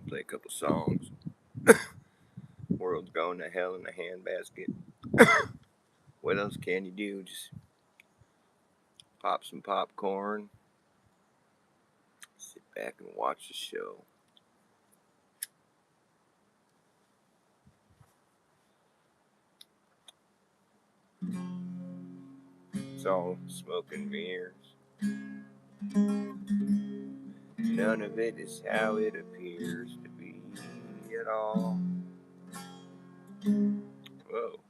Play a couple songs. World's going to hell in a handbasket. What else can you do? Just pop some popcorn, sit back and watch the show. It's all smoke and mirrors. None of it is how it appears to be at all. Whoa.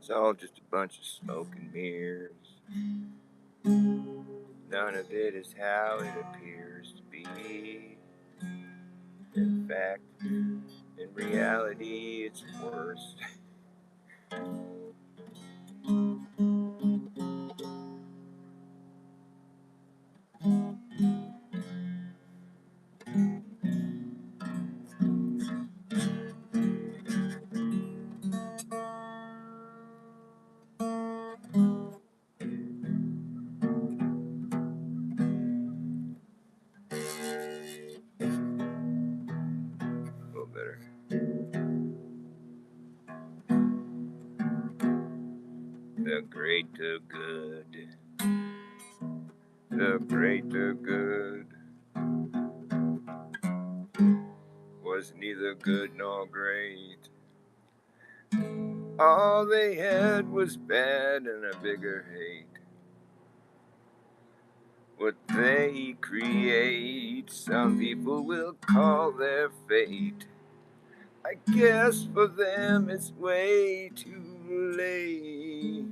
It's all just a bunch of smoke and mirrors. None of it is how it appears to be. In fact, in reality, it's worse. A little better. The great, the good. The great, the good. Was neither good nor great. All they had was bad and a bigger hate. What they create, some people will call their fate. I guess for them it's way too late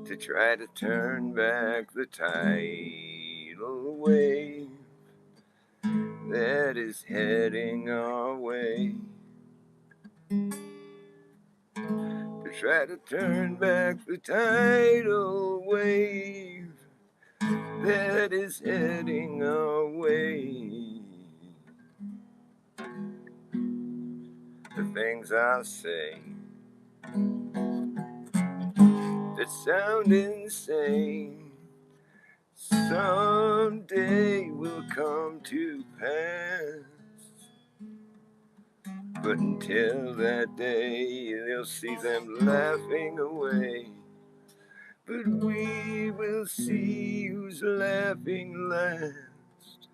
to try to turn back the tidal wave that is heading our way. To try to turn back the tidal wave that is heading our way. The things I say that sound insane someday will come to pass. But until that day, they'll see them laughing away. But we will see who's laughing last.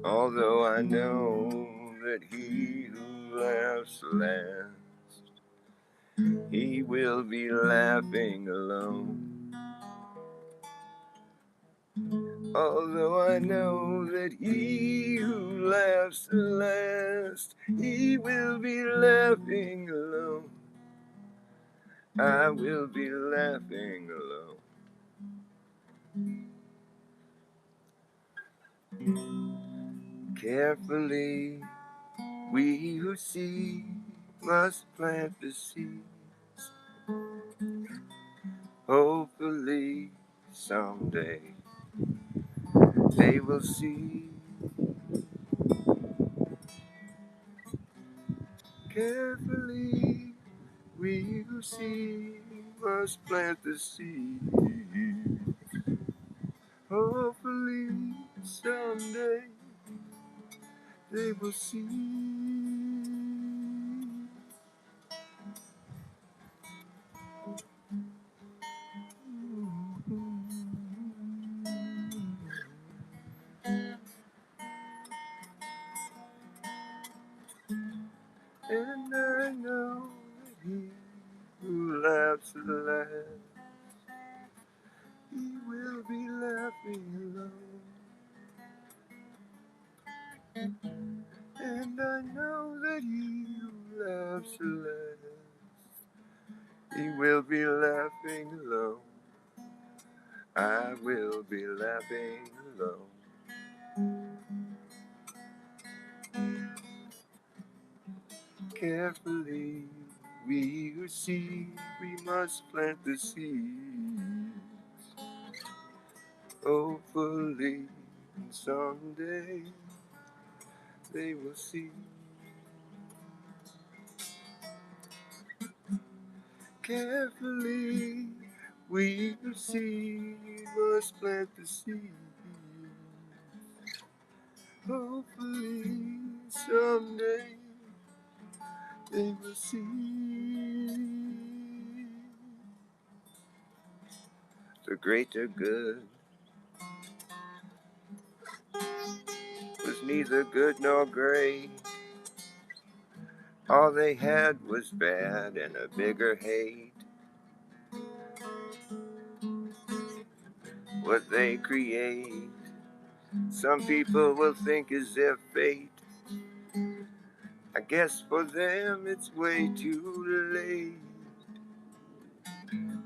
Although I know that he who laughs last, he will be laughing alone. Although I know that he who laughs last, he will be laughing alone. I will be laughing alone. Carefully, we who see must plant the seeds. Hopefully, someday they will see. Carefully, we who see must plant the seed. Hopefully, someday they will see. last. He will be laughing alone. And I know that he who laughs last, he will be laughing alone. I will be laughing alone. Carefully we who see, we must plant the seeds. Hopefully someday they will see. Carefully we who see, must plant the seeds. Hopefully someday they will see. The greater good was neither good nor great. All they had was bad and a bigger hate. What they create, some people will think is their fate. I guess for them it's way too late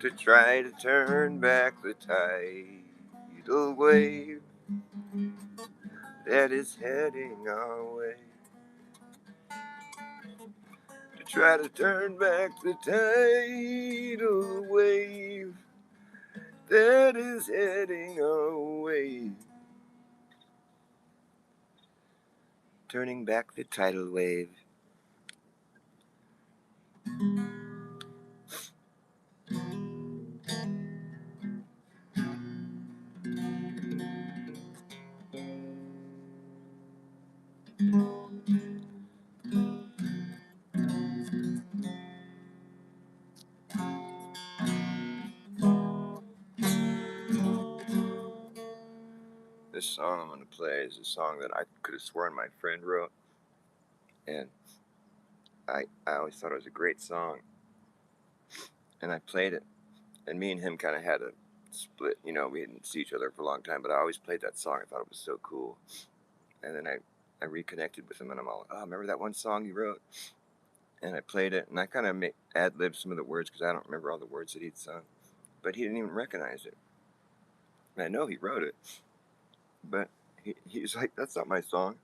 to try to turn back the tidal wave that is heading our way. To try to turn back the tidal wave that is heading our way. Turning back the tidal wave. This song I'm going to play is a song that I could have sworn my friend wrote, and I always thought it was a great song, and I played it, and me and him kind of had a split, you know, we didn't see each other for a long time, but I always played that song. I thought it was so cool, and then I reconnected with him, and I'm all, oh, remember that one song you wrote? And I played it, and I kind of ad-libbed some of the words, because I don't remember all the words that he'd sung, but he didn't even recognize it, and I know he wrote it, but he's like, that's not my song.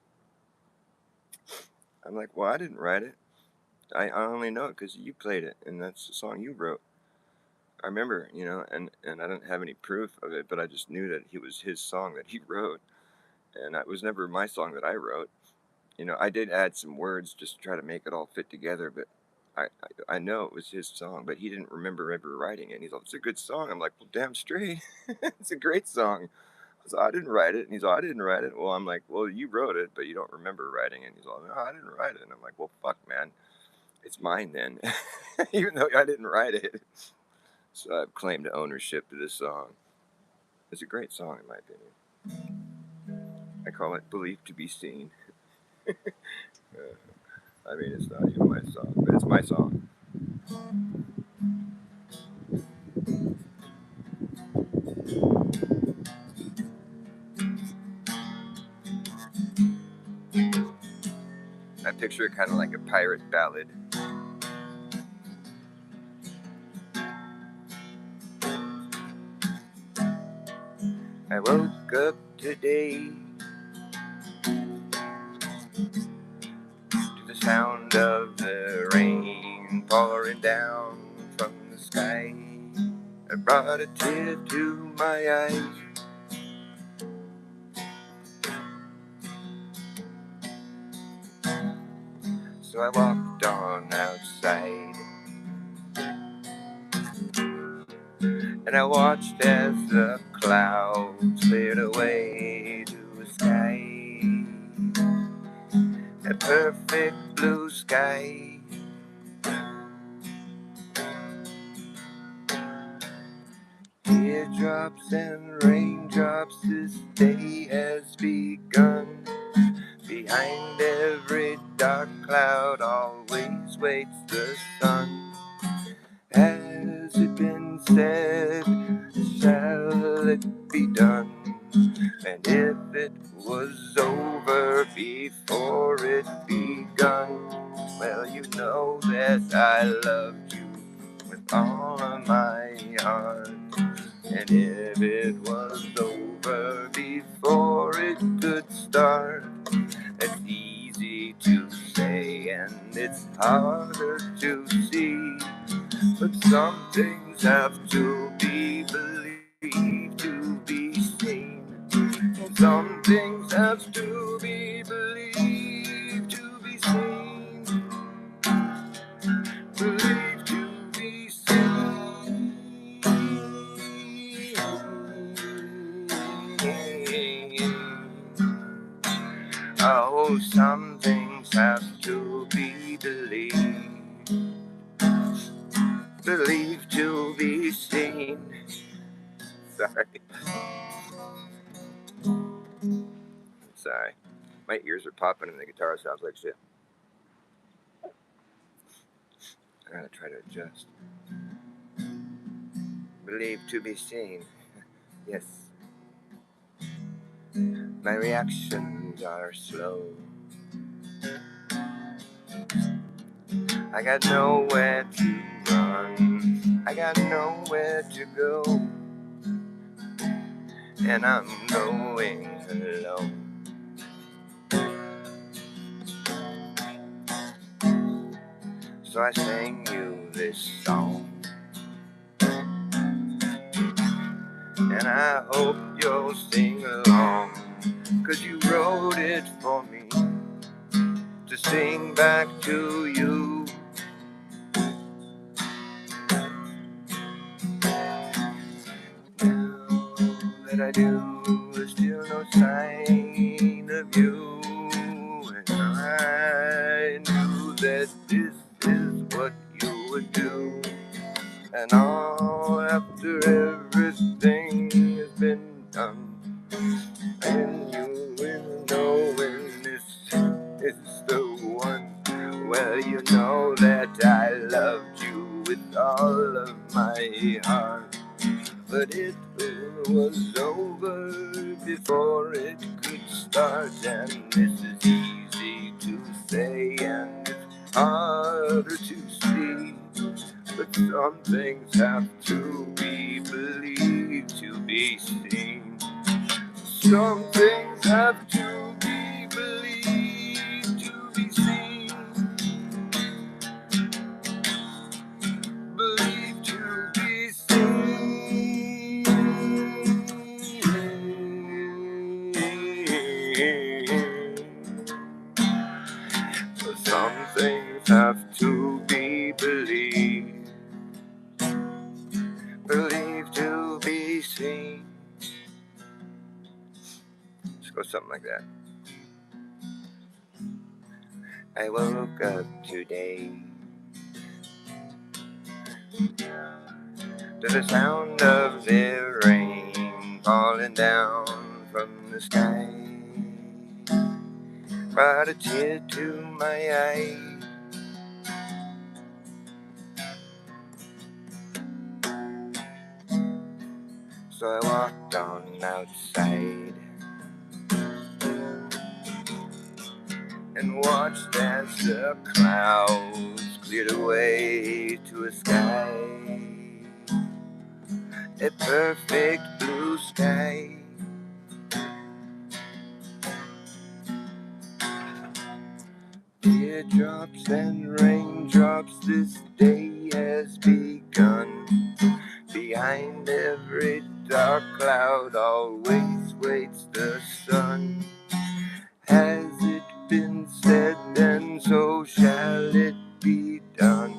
I'm like, well, I didn't write it. I only know it because you played it, and that's the song you wrote. I remember, you know, and I didn't have any proof of it, but I just knew that it was his song that he wrote, and it was never my song that I wrote. You know, I did add some words just to try to make it all fit together, but I know it was his song, but he didn't remember ever writing it. He's like, it's a good song. I'm like, well, damn straight. It's a great song. So I didn't write it, and he's like, I didn't write it. Well, I'm like, well, you wrote it, but you don't remember writing it. And he's like, no, I didn't write it. And I'm like, well, fuck, man. It's mine then, even though I didn't write it. So I've claimed ownership to this song. It's a great song, in my opinion. I call it Belief to Be Seen. I mean, it's not even my song, but it's my song. I picture it kind of like a pirate ballad. I woke up today to the sound of the rain pouring down from the sky. I brought a tear to my eye. So I walked on outside, and I watched as the clouds cleared away to a sky, a perfect blue sky. Teardrops and raindrops, this day has begun. Behind every dark cloud always waits the sun. Has it been said, shall it be done? And if it was over before it begun, well, you know that I loved you with all of my heart. And if it was over before it could start, it's easy to say and it's harder to see. But some things have to be believed to be seen. Some things have to be believed to be seen. Believed to be seen. Oh, some things have to be believed. Believed to be seen. Sorry. Sorry. My ears are popping and the guitar sounds like shit. I gotta try to adjust. Believed to be seen. Yes. My reactions are slow. I got nowhere to run. I got nowhere to go. And I'm going alone. So I sang you this song. And I hope you'll sing along. 'Cause you wrote it for me to sing back to you. Now that I do, there's still no sign of you. And I knew that this is what you would do. And all after everything has been done, and you will know when this is the one. Well, you know that I loved you with all of my heart. But it was over before it could start. And this is easy to say and it's harder to see. But some things have to be believed to be seen. Some things have to be believed to be seen. Believed to be seen. Some things have to be believed. Believed to be seen. Let's go something like that. I woke up today to the sound of the rain falling down from the sky. Brought a tear to my eye. So I walked on outside and watched as the clouds cleared away to a sky, a perfect blue sky. Teardrops and raindrops, this day has begun. Behind every dark cloud always waits the sun. Has it been said, and so shall it be done?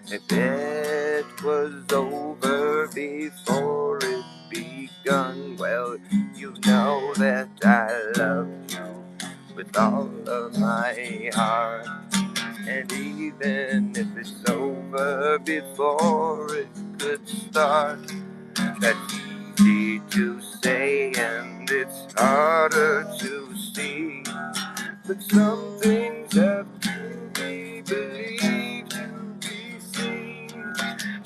If it was over before it begun, well, you know that I loved you with all of my heart. And even if it's over before it could start, that's easy to say and it's harder to see. But some things have to be believed to be seen.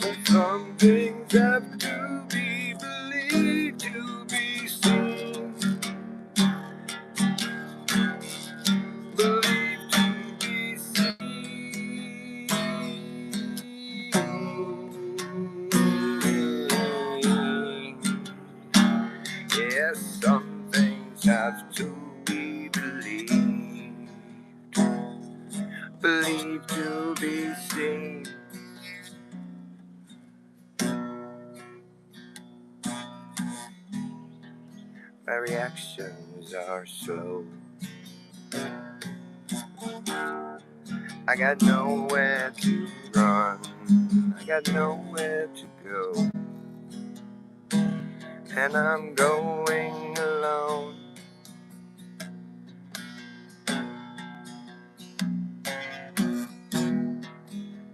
But some things have to be believed to be seen. Believed to be seen. Yes, some things have to be believed. Believed to be seen. My reactions are slow. I got nowhere to run. I got nowhere to go. And I'm going alone.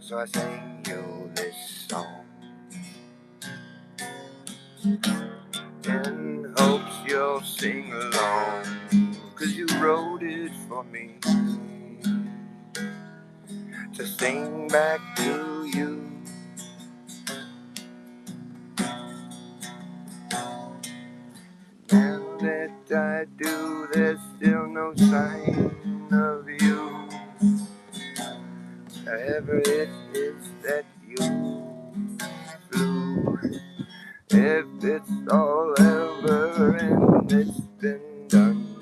So I sing you this song in hopes you'll sing along. 'Cause you wrote it for me to sing back to you. And that I do, there's still no sign of you. However it is that you flew, if it's all over and it's been done,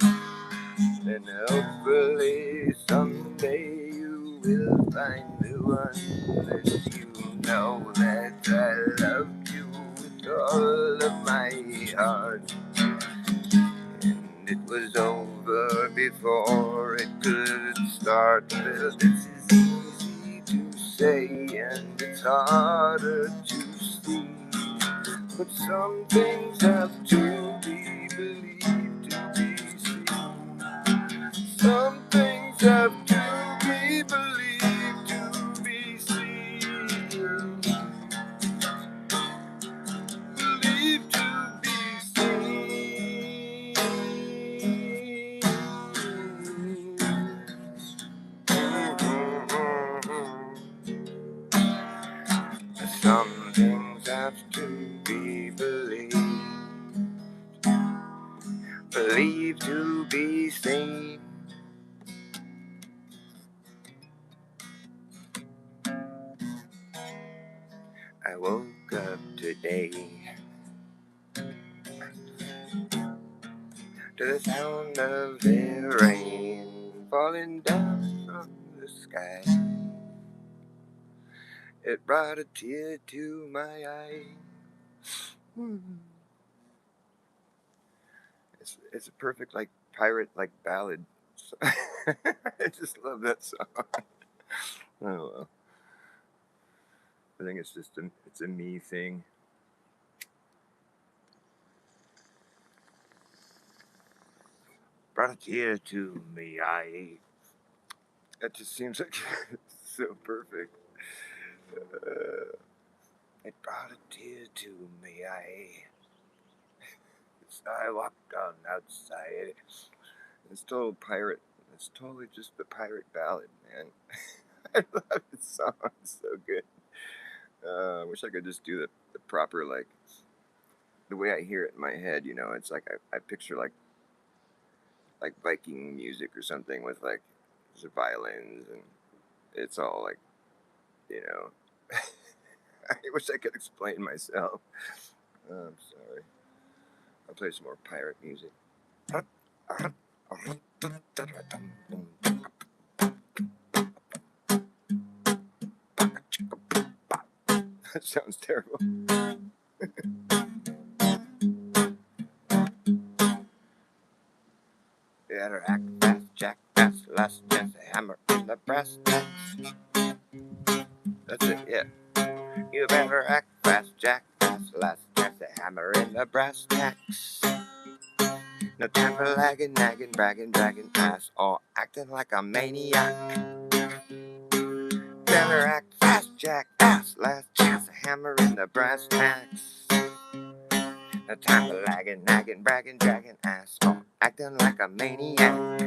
then hopefully someday you will find the one that you know that I loved you with all of my heart. And it was over before it could start. Well, this is easy to say and it's harder to see. But some things have to be believed to be seen. Some things have to be believed to be seen. Believed to be seen. Some things have to be believed. Believed to be seen. I woke up today to the sound of the rain falling down from the sky. It brought a tear to my eye. It's a perfect like pirate like ballad. I just love that song. Oh well. I think it's just it's a me thing. Brought a tear to me eye. That just seems like it's so perfect. It brought a tear to me eye. As I walked on outside. It's total pirate. It's totally just the pirate ballad, man. I love this song. It's so good. I wish I could just do the proper like the way I hear it in my head. You know, it's like I picture like Viking music or something with like the violins and it's all like you know. I wish I could explain myself. I'm sorry. I'll play some more pirate music. That sounds terrible. You better act fast, Jack, fast, last chance, a hammer in the brass tacks. That's it, yeah. You better act fast, Jack, fast, last chance, a hammer in the brass tacks. No time for lagging, nagging, bragging, dragging ass, or acting like a maniac. Better act fast, Jack, ass, last chance, a hammer in the brass tacks. No time for lagging, nagging, bragging, dragging ass, or acting like a maniac.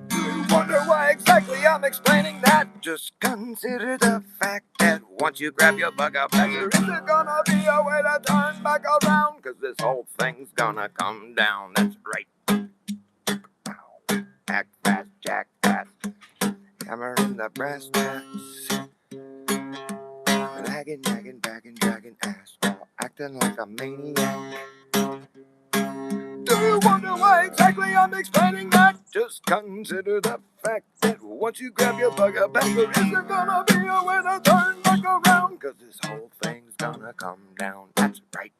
Do you want wonder why exactly I'm explaining that? Just consider the fact that once you grab your bug out back, there isn't gonna be a way to turn back around, cause this whole thing's gonna come down. That's right. Act fast, jackass. Hammer in the brass tacks. Lagging, nagging, bagging, dragging ass. All acting like a maniac. Do you wonder why exactly I'm explaining that? Just consider the fact that once you grab your bug out back, there isn't gonna be a way to turn back around, cause this whole thing's gonna come down. That's right.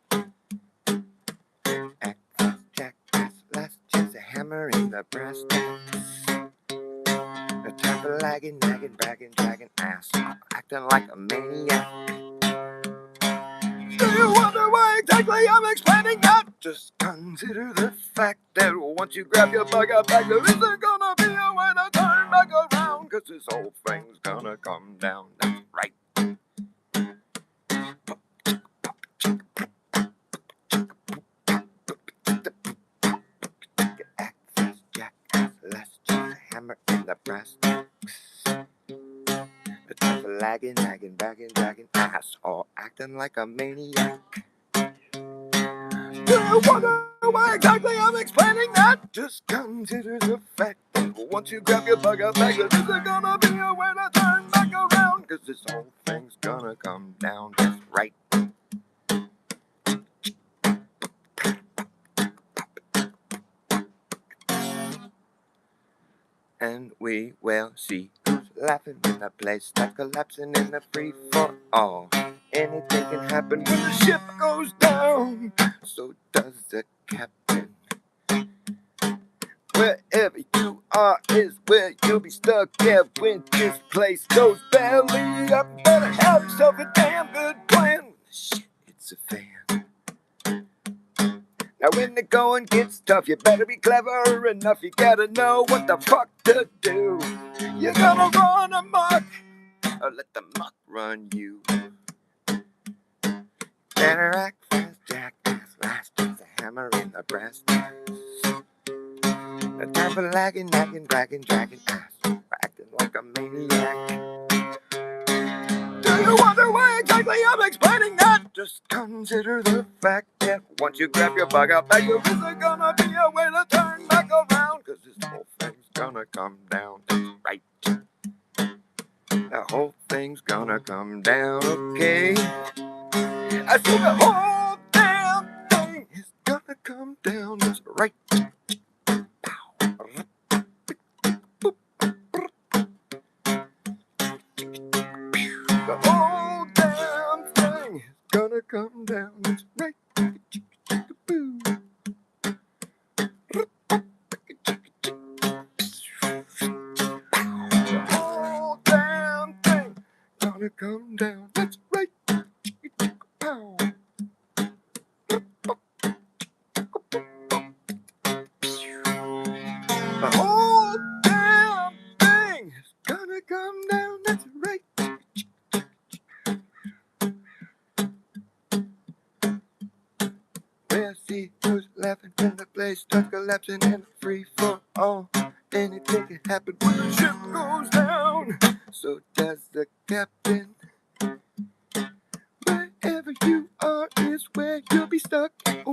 Act fast, jackass. Last chance a hammer in the brass tacks. No time for lagging, nagging, bragging, dragging ass. Acting like a maniac. Do you wonder why exactly I'm explaining that? Just consider the fact that once you grab your bug out back, there isn't gonna be a way to turn back around, cause this whole thing's gonna come down. That's right. Act fast, jackass. Last chance a hammer in the brass tacks. The time for lagging, nagging, bagging, dragging ass, all acting like a maniac. Do you wonder why exactly I'm explaining that? Just consider the fact that once you grab your bug out back, there isn't gonna be a way to turn back around, cause this whole thing's gonna come down. That's right. And we will see who's laughing when the place starts collapsing in the free for all. Anything can happen when the ship goes down. So does the captain. Wherever you are is where you'll be stuck. Yeah, when this place goes belly up, better have yourself a damn good plan. Shit, it's a fan. Now when the going gets tough, you better be clever enough. You gotta know what the fuck to do. You're gonna run amok, or let the muck run you. Better act fast, jackass. Last chance a hammer in the brass tacks. No time for lagging, nagging, bragging, dragging ass. Acting like a maniac. Do you wonder why exactly I'm explaining that? Just consider the fact that once you grab your bug out back, there isn't gonna be a way to turn back around, cause this whole thing's gonna come down. That's right. The whole thing's gonna come down, okay? I said the whole damn thing is gonna come down. That's right. The whole damn thing is gonna come down. That's right. The whole damn thing gonna come down. That's right. The whole damn thing is gonna come down. That's right. We'll see who's laughing when the place starts collapsing in the free for all. Anything can happen when the ship goes down. So does the captain. Wherever you are is where you'll be stuck.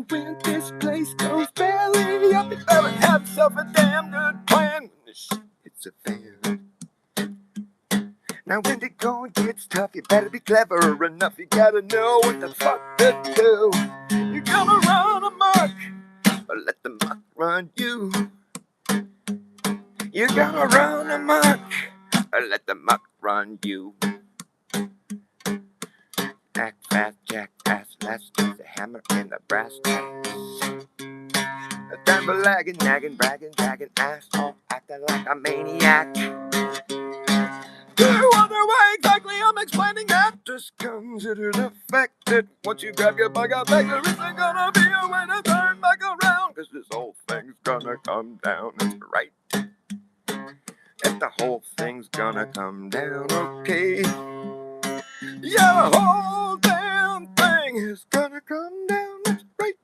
When this place goes belly up, you better have yourself a damn good plan. It's a fan. Now when the going gets tough, you better be clever enough. You gotta know what the fuck to do. You're gonna run amok, or let the muck run you. You're gonna run amok, or let the muck run you. Act fast, jackass. Last chance a hammer in the brass tacks. A time for lagging, nagging, bragging, dragging ass, all acting like a maniac. Do you wonder why exactly I'm explaining that? Just consider the fact that once you grab your bug out back, there isn't gonna be a way to turn back around, cause this whole thing's gonna come down. That's right. And the whole thing's gonna come down, okay? Yeah, the whole damn thing is gonna come down. That's right.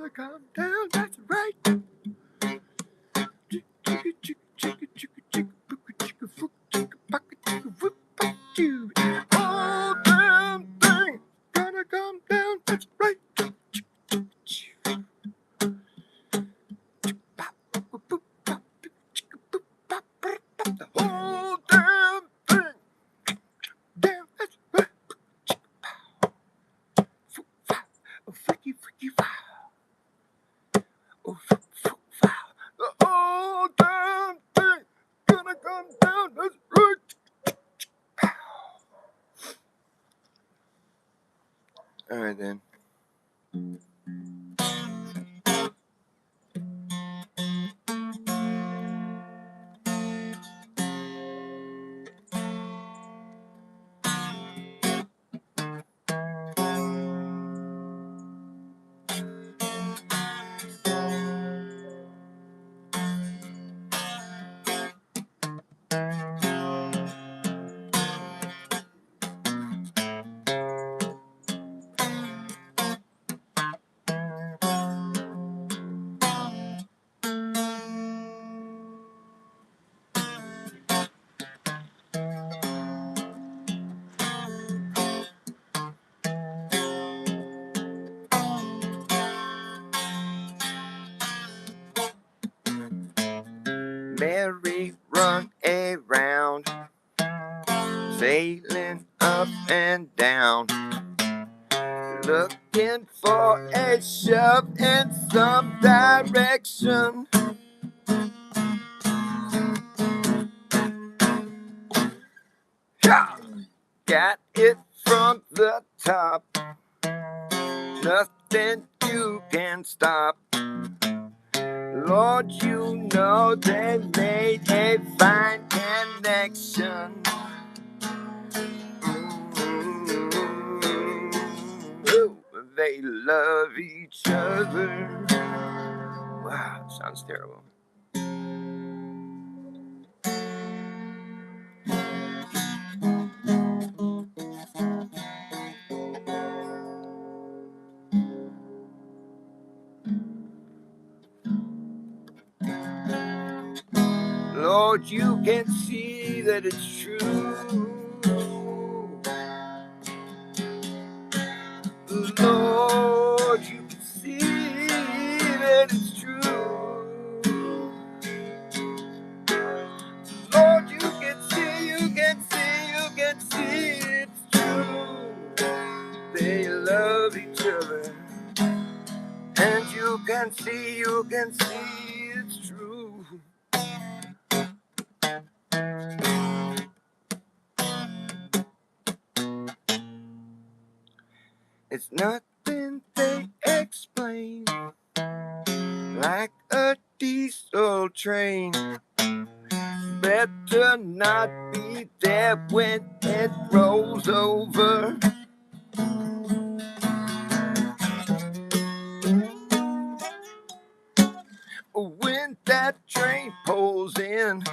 gonna come down, that's right. Chicka, chicka, chicka, chicka, chicka, chicka, chicka, chicka, chicka, chicka, chicka, whoop, you. Oh, damn thing, gonna come down, that's right. The whole damn thing, damn, that's right. Oh, freaky, freaky, wow. Oh, wow. The whole damn thing, gonna come down, that's right. All right, then. Merry run around, sailing up and down, looking for a shove in some direction. Yeah! Got it from the top, nothing you can stop. Lord, you know they made a fine connection. Ooh, they love each other. Wow, sounds terrible. Lord, you can see that it's true. Lord, you can see that it's true. Lord, you can see it's true. They love each other. And you can see it's true. It's nothing they explain, like a diesel train. Better not be there when it rolls over. When that train pulls in,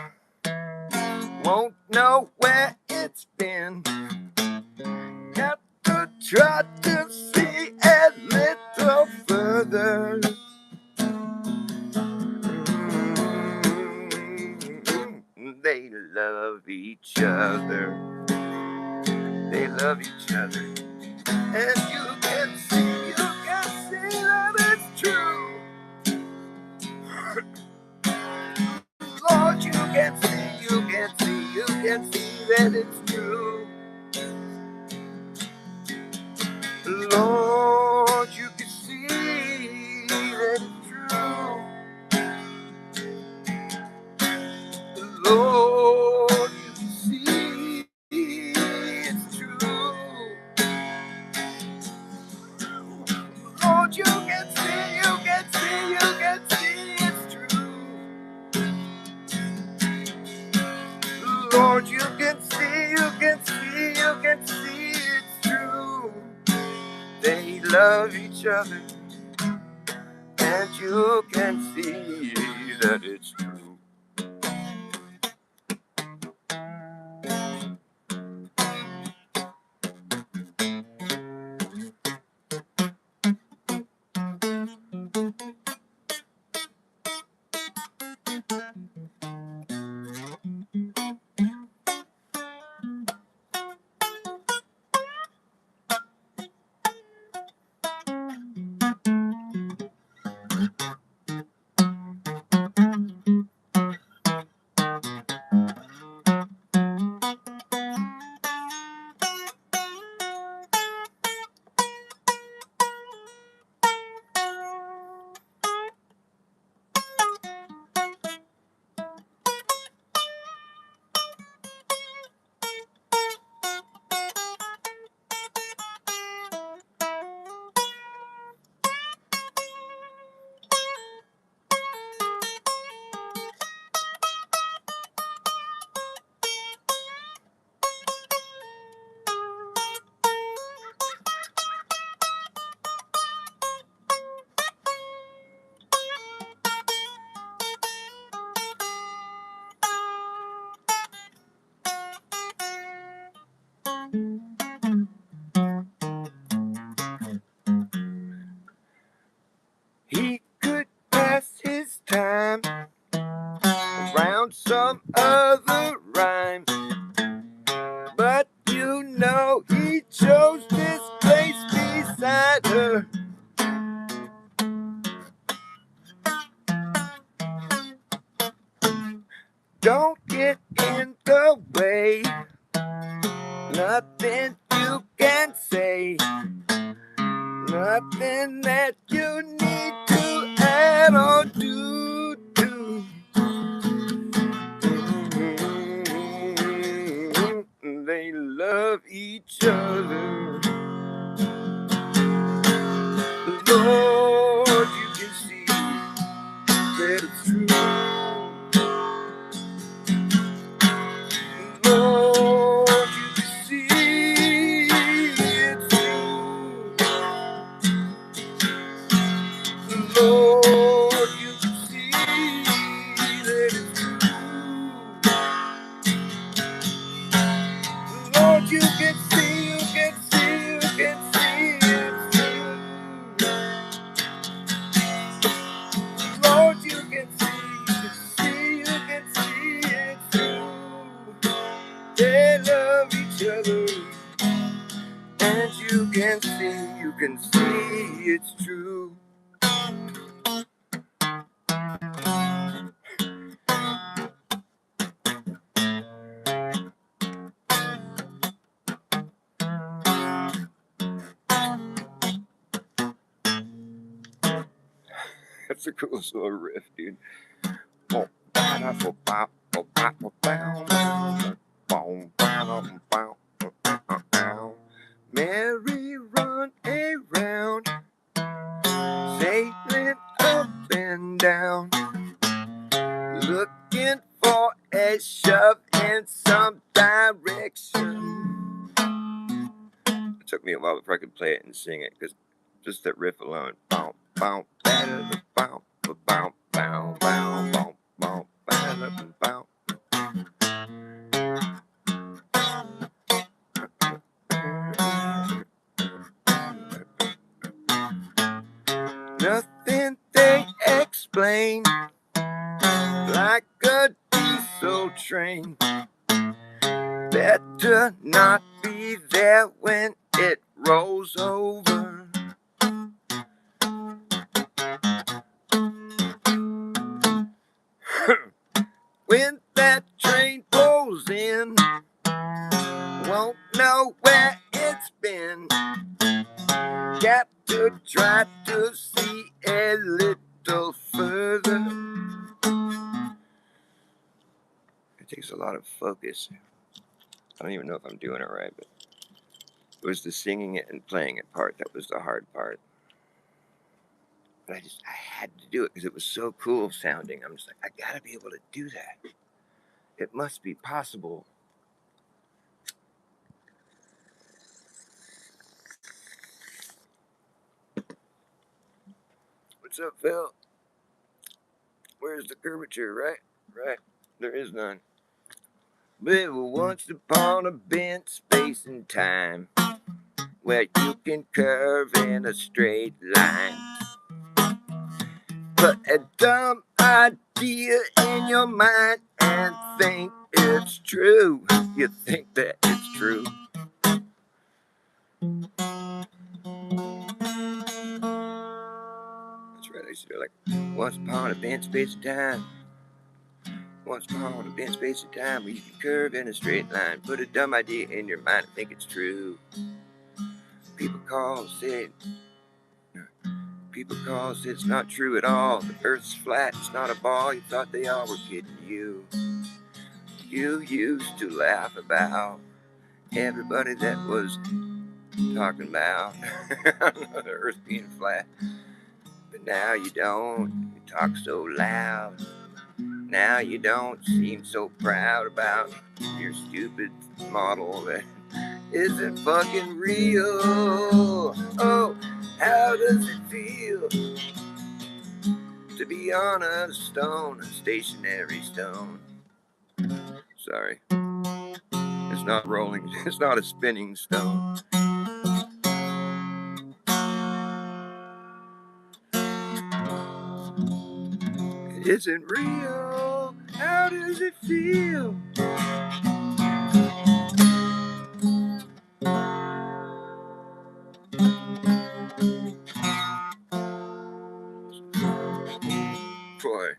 won't know where it's been. Got to try to see a little further. They love each other. They love each other. And you can see that it's true. Lord, you can see that it's true. Lord, you can see that it's true. Lord, you can see it's true. Lord, you can see it's true. Lord, you can see it's true. They love each other, and you can see that it's true. pass his time around some other rhyme. But you know he chose this place beside her. Don't get in the way. Nothing you can say. Nothing that you need to add or do. They love each other. Lord, you can see that it's true. Lord, you can see it's true. Lord, you can see that it's true. Lord, you can see, you can see, you can see it's true. Lord, you can see, you can see it's true. They love each other, and you can see it's true. That's the coolest little riff, dude. Merry run around, sailing up and down, looking for a shove in some direction. It took me a while before I could play it and sing it, because just that riff alone. Bow, bow, bow, bow, bow, bow, bow, bow, bow, bow. Nothing they explain, like a diesel train. Better not be there when it rolls over. When that train pulls in, won't know where it's been. Got to try to see a little further. It takes a lot of focus. I don't even know if I'm doing it right, but it was the singing it and playing it part that was the hard part. But I had to do it because it was so cool sounding. I'm just like, I gotta be able to do that. It must be possible. What's up, Phil? Where's the curvature, right? Right. There is none. There was once upon a bent space and time where you can curve in a straight line. Put a dumb idea in your mind and think it's true. You think that it's true. That's right, I used to do like, once upon a bent space of time. Once upon a bent space of time where you can curve in a straight line. Put a dumb idea in your mind and think it's true. People call it it's not true at all. The earth's flat, it's not a ball. You thought they all were kidding you. You used to laugh about everybody that was talking about the earth being flat. But now you don't. You talk so loud. Now you don't seem so proud about your stupid model that isn't fucking real. Oh, how does it feel to be on a stone, a stationary stone? Sorry. It's not rolling. It's not a spinning stone. isn't real. How does it feel? Boy.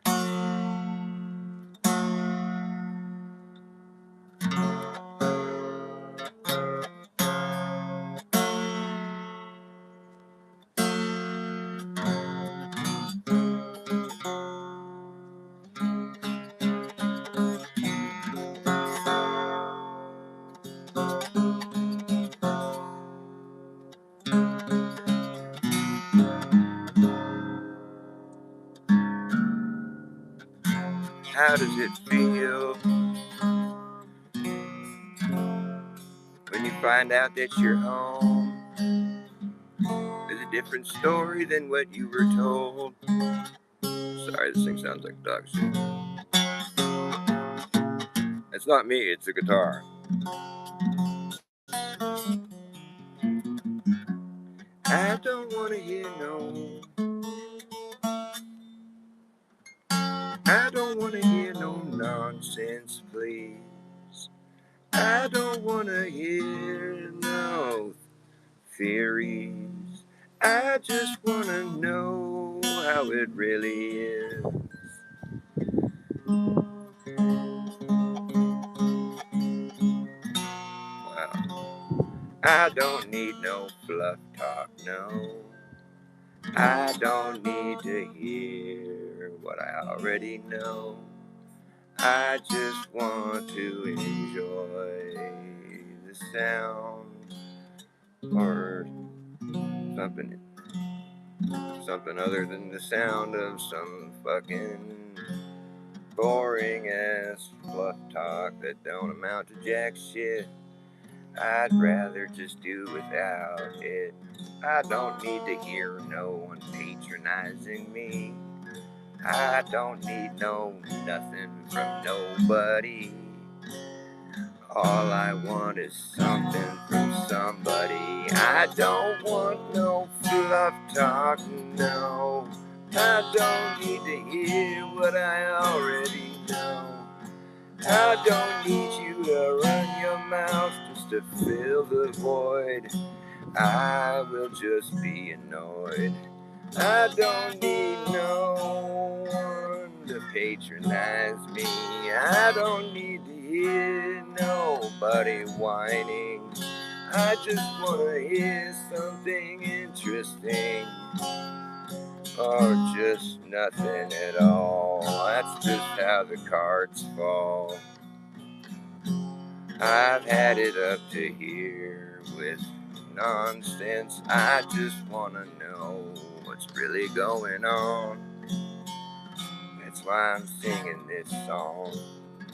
How does it feel when you find out that your home is a different story than what you were told? Sorry, this thing sounds like dog shit. It's not me, it's a guitar. I don't wanna hear no. I don't wanna hear no nonsense, please. I don't wanna hear no theories. I just wanna know how it really is. Wow. I don't need no fluff talk, no. I don't need to hear what I already know. I just want to enjoy the sound or something other than the sound of some fucking boring ass fluff talk that don't amount to jack shit. I'd rather just do without it. I don't need to hear no one patronizing me. I don't need no nothing from nobody. All I want is something from somebody. I don't want no fluff talk, no. I don't need to hear what I already know. I don't need you to run your mouth just to fill the void. I will just be annoyed. I don't need no one to patronize me. I don't need to hear nobody whining. I just want to hear something interesting. Or just nothing at all. That's just how the cards fall. I've had it up to here with nonsense. I just wanna know what's really going on. That's why I'm singing this song.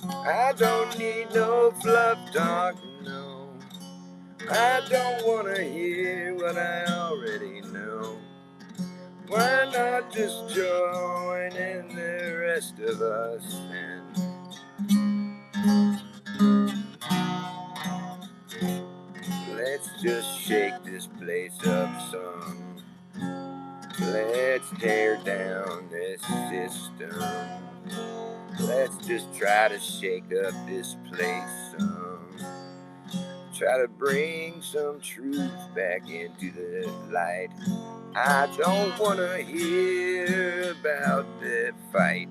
I don't need no fluff talk, no. I don't wanna hear what I already know. Why not just join in the rest of us and let's just shake this place up some. Let's tear down this system. Let's just try to shake up this place some. Try to bring some truth back into the light. I don't want to hear about the fight.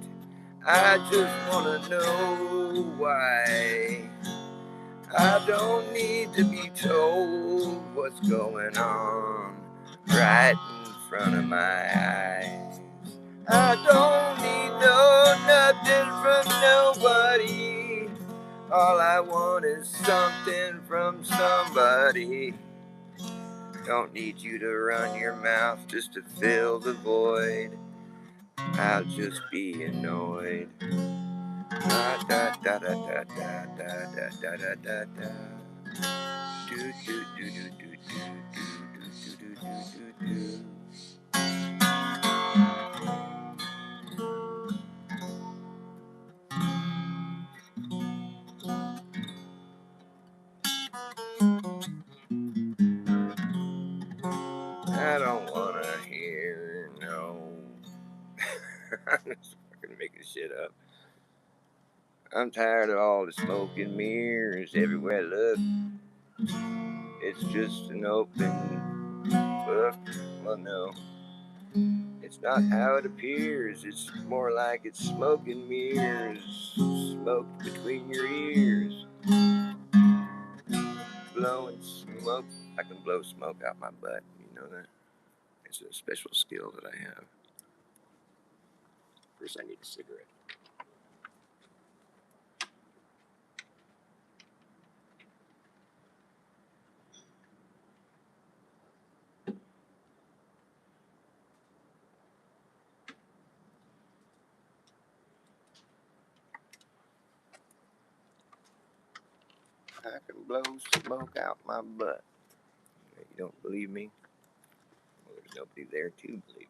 I just want to know why. I don't need to be told what's going on right in front of my eyes. I don't need nothing from nobody. All I want is something from somebody. Don't need you to run your mouth just to fill the void. I'll just be annoyed. Da da da da da da da da da da da. Do do do do do do do do do do do. I don't wanna hear no. fucking making shit up. I'm tired of all the smoke and mirrors everywhere I look. It's just an open book. Well, no, it's not how it appears. It's more like it's smoke and mirrors, smoke between your ears, blowing smoke. I can blow smoke out my butt. You know that? It's a special skill that I have. First, I need a cigarette. I can blow smoke out my butt. You don't believe me? Well, there's nobody there to believe me.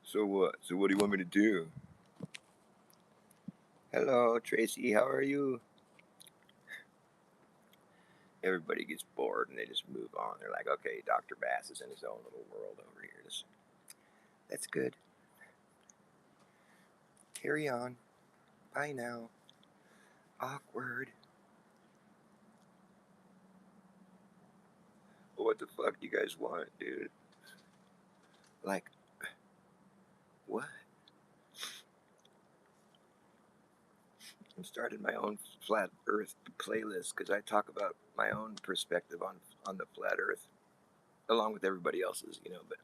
So what? So what do you want me to do? Hello, Tracy. How are you? Everybody gets bored and they just move on. They're like, okay, Dr. Bass is in his own little world over here. That's good. Carry on. Bye now. Awkward. What the fuck do you guys want, dude? Like, what? I started my own flat Earth playlist because I talk about my own perspective on the flat Earth, along with everybody else's, you know. But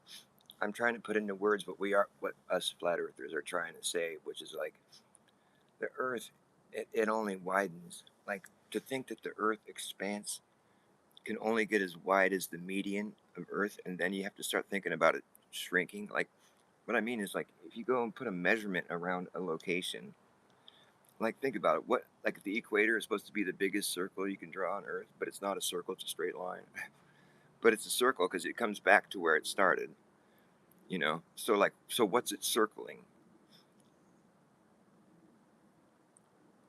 I'm trying to put into words what us flat Earthers are trying to say, which is like the Earth, it only widens. Like to think that the Earth expanse can only get as wide as the median of Earth, and then you have to start thinking about it shrinking. Like what I mean is like if you go and put a measurement around a location, like think about it. What like the equator is supposed to be the biggest circle you can draw on Earth, but it's not a circle; it's a straight line. But it's a circle because it comes back to where it started. You know, so what's it circling?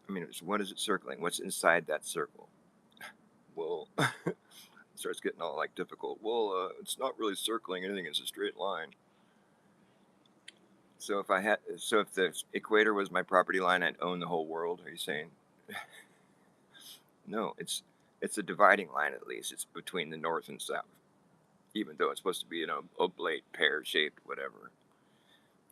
I mean, what is it circling? What's inside that circle? Well, it starts getting all like difficult. Well, it's not really circling anything; it's a straight line. So if the equator was my property line, I'd own the whole world. Are you saying? No, it's a dividing line at least. It's between the north and south, even though it's supposed to be oblate, pear shaped, whatever.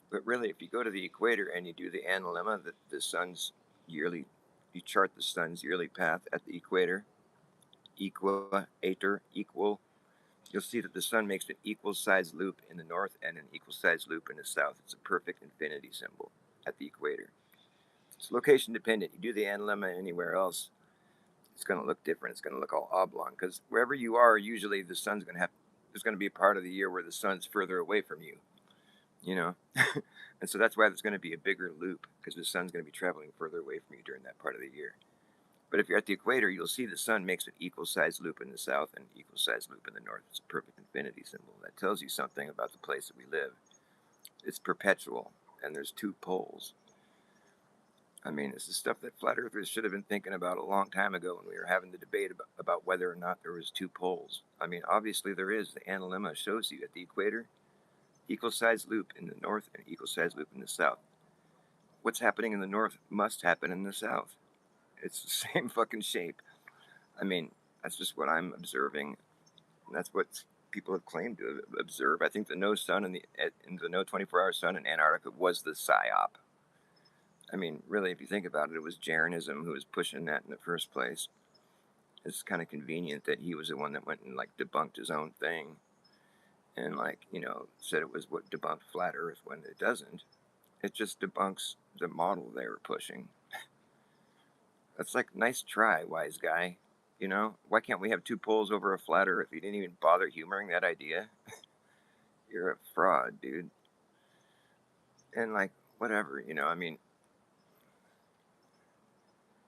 But really, if you go to the equator and you do the analemma, the sun's yearly, you chart the sun's yearly path at the equator, equator, equal. You'll see that the sun makes an equal sized loop in the north and an equal sized loop in the south. It's a perfect infinity symbol at the equator. It's location dependent. You do the analemma anywhere else, it's going to look different. It's going to look all oblong because wherever you are, usually the sun's going to have. There's going to be a part of the year where the sun's further away from you. You know, and so that's why there's going to be a bigger loop because the sun's going to be traveling further away from you during that part of the year. But if you're at the equator, you'll see the sun makes an equal sized loop in the south and an equal sized loop in the north. It's a perfect infinity symbol. That tells you something about the place that we live. It's perpetual, and there's two poles. I mean, this is stuff that flat earthers should have been thinking about a long time ago when we were having the debate about whether or not there was two poles. I mean, obviously there is. The analemma shows you at the equator, equal sized loop in the north and equal sized loop in the south. What's happening in the north must happen in the south. It's the same fucking shape. I mean, that's just what I'm observing. And that's what people have claimed to observe. I think the no sun and the no 24-hour sun in Antarctica was the psyop. I mean, really, if you think about it, it was Jeranism who was pushing that in the first place. It's kind of convenient that he was the one that went and like debunked his own thing and like, you know, said it was what debunked flat earth when it doesn't. It just debunks the model they were pushing. That's like, nice try, wise guy. You know, why can't we have two poles over a flat earth? You didn't even bother humoring that idea. You're a fraud, dude. And like, whatever, you know, I mean,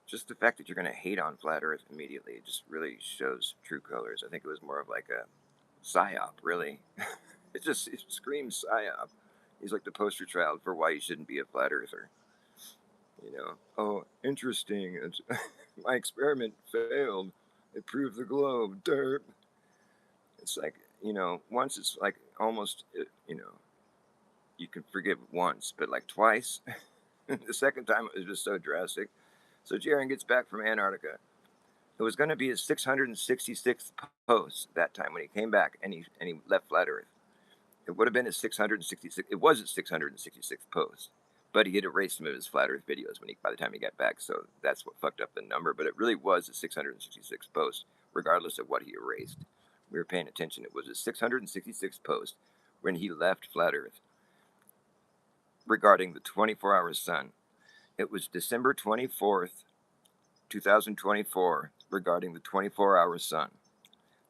just the fact that you're going to hate on flat earth immediately, it just really shows true colors. I think it was more of like a psyop, really. It screams psyop. He's like the poster child for why you shouldn't be a flat earther. You know, oh, interesting. It's, my experiment failed. It proved the globe. Derp. It's like, once it's like almost, you can forgive once, but like twice. The second time it was just so drastic. So Jaron gets back from Antarctica. It was going to be his 666th post that time when he came back and he left Flat Earth. It would have been his 666. It was his 666th post, but he had erased some of his Flat Earth videos by the time he got back. So that's what fucked up the number. But it really was his 666th post, regardless of what he erased. We were paying attention. It was his 666th post when he left Flat Earth regarding the 24-hour sun. It was December 24th, 2024, regarding the 24-hour sun.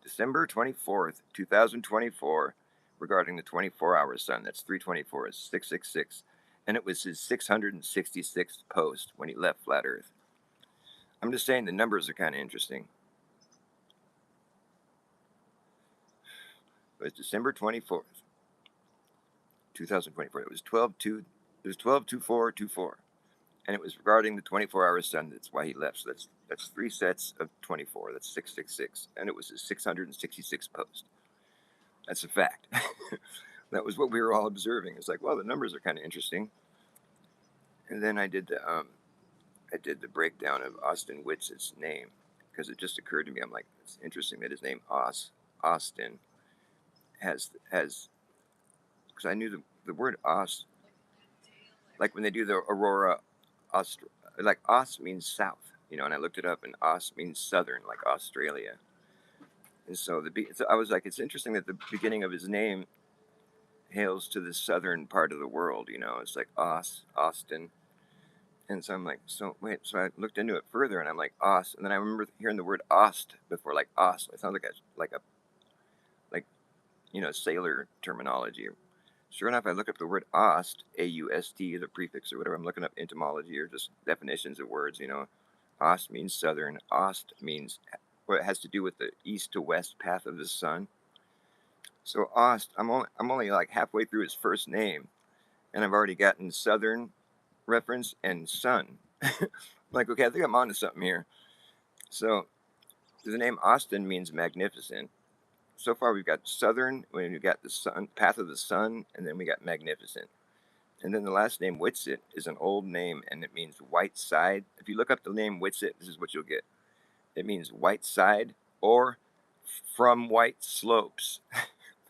December 24th, 2024, regarding the 24-hour sun. That's 324, is 666. And it was his 666th post when he left Flat Earth. I'm just saying the numbers are kind of interesting. It was December 24th, 2024. It was 12/24/24. And it was regarding the 24-hour sun. That's why he left. So that's three sets of 24. That's 666. And it was his 666th post. That's a fact. That was what we were all observing. It's like, well, the numbers are kind of interesting. And then I did the breakdown of Austin Witz's name because it just occurred to me. I'm like, it's interesting that his name Austin has because I knew the word Aus, like when they do the Aurora, like Aus means south, and I looked it up, and Aus means southern, like Australia. And so I was like, it's interesting that the beginning of his name hails to the southern part of the world. It's like Austin. And so I'm like, so wait. So I looked into it further, and I'm like, Ost. And then I remember hearing the word Ost before, like Ost. It sounds like a sailor terminology. Sure enough, I look up the word Ost, A-U-S-T, the prefix or whatever. I'm looking up etymology or just definitions of words. Ost means southern. Ost means, well, it has to do with the east to west path of the sun. So Ost, I'm only like halfway through his first name, and I've already gotten southern reference and sun. Like, okay, I think I'm onto something here. So the name Austin means magnificent. So far we've got southern, when we've got the sun, path of the sun, and then we got magnificent. And then the last name Whitsitt is an old name, and it means white side. If you look up the name Whitsitt, this is what you'll get. It means white side or from white slopes.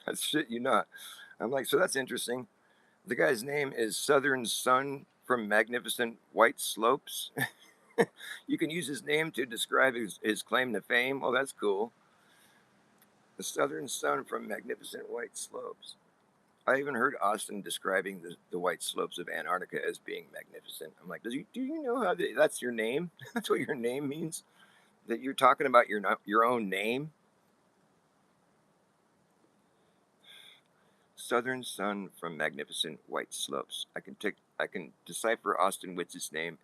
That's shit I'm like, so that's interesting. The guy's name is Southern Sun from Magnificent White Slopes. You can use his name to describe his claim to fame. Oh, that's cool. The Southern Sun from Magnificent White Slopes. I even heard Austin describing the white slopes of Antarctica as being magnificent. I'm like, do you know how that's your name? That's what your name means? That you're talking about your own name? Southern Sun from Magnificent White Slopes. I can decipher Austin Witz's name.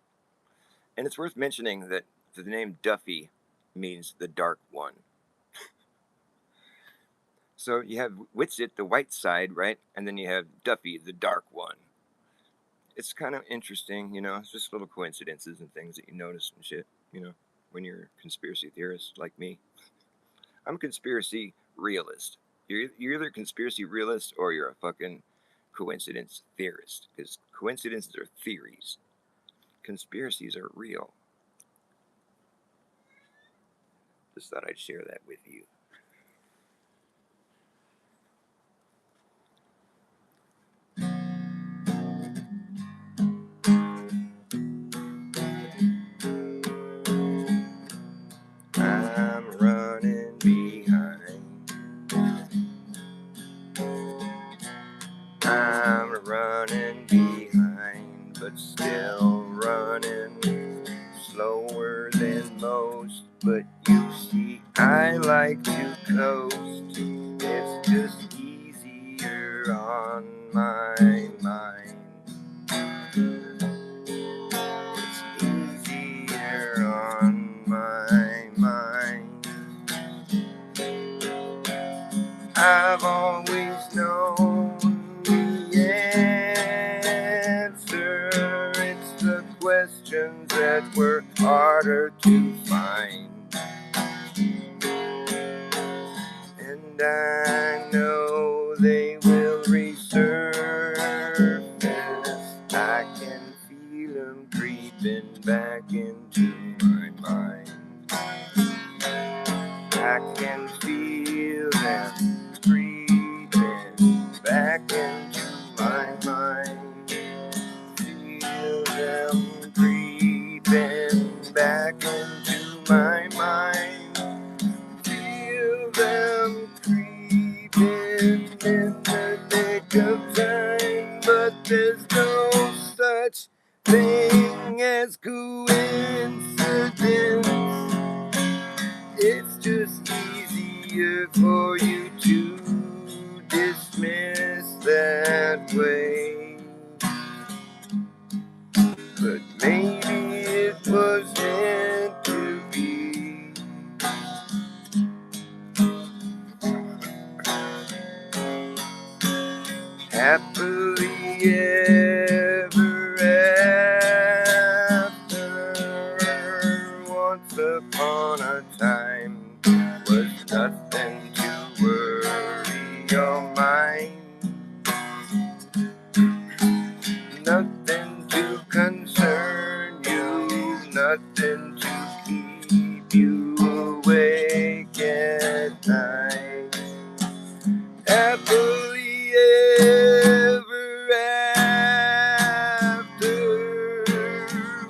And it's worth mentioning that the name Duffy means the dark one. So you have Whitsitt, the white side, right? And then you have Duffy, the dark one. It's kind of interesting, it's just little coincidences and things that you notice and shit, when you're a conspiracy theorist like me. I'm a conspiracy realist. You're either a conspiracy realist or you're a fucking coincidence theorist, because coincidences are theories. Conspiracies are real. Just thought I'd share that with you. I'm running behind. I'm running behind, but still running slower than most. But you see, I like to coast. It's just easier on my mind. It's easier on my mind. I've always known the answer. It's the question questions that were harder to find. And I know they will resurface. I can feel them creeping back into my mind. I can feel them creeping back into my mind. Feel them creeping back into my mind. Feel them creeping in the nick of time. But there's no such thing as coincidence. It's just easier for you to dismiss that way. But maybe it was meant to be. Happily ever after. Once upon a time was nothing to worry your mind. Nothing to concern you, nothing to keep you awake at night. Happily ever after.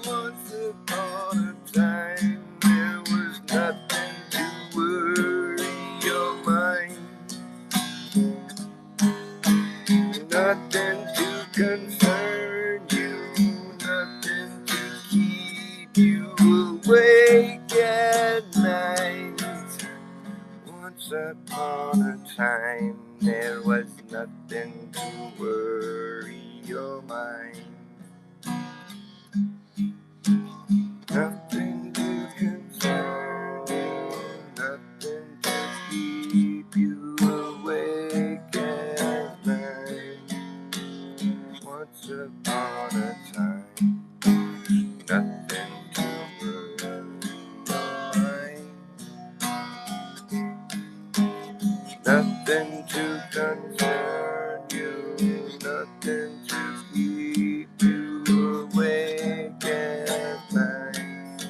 Once upon a time there was nothing to worry your mind. Nothing to concern you, nothing to keep you awake at night. Once upon a time there was nothing to worry your mind. Nothing to concern you, nothing to keep you awake at night. Once upon a time, nothing to worry your mind. Nothing to concern you, nothing to keep you awake at night.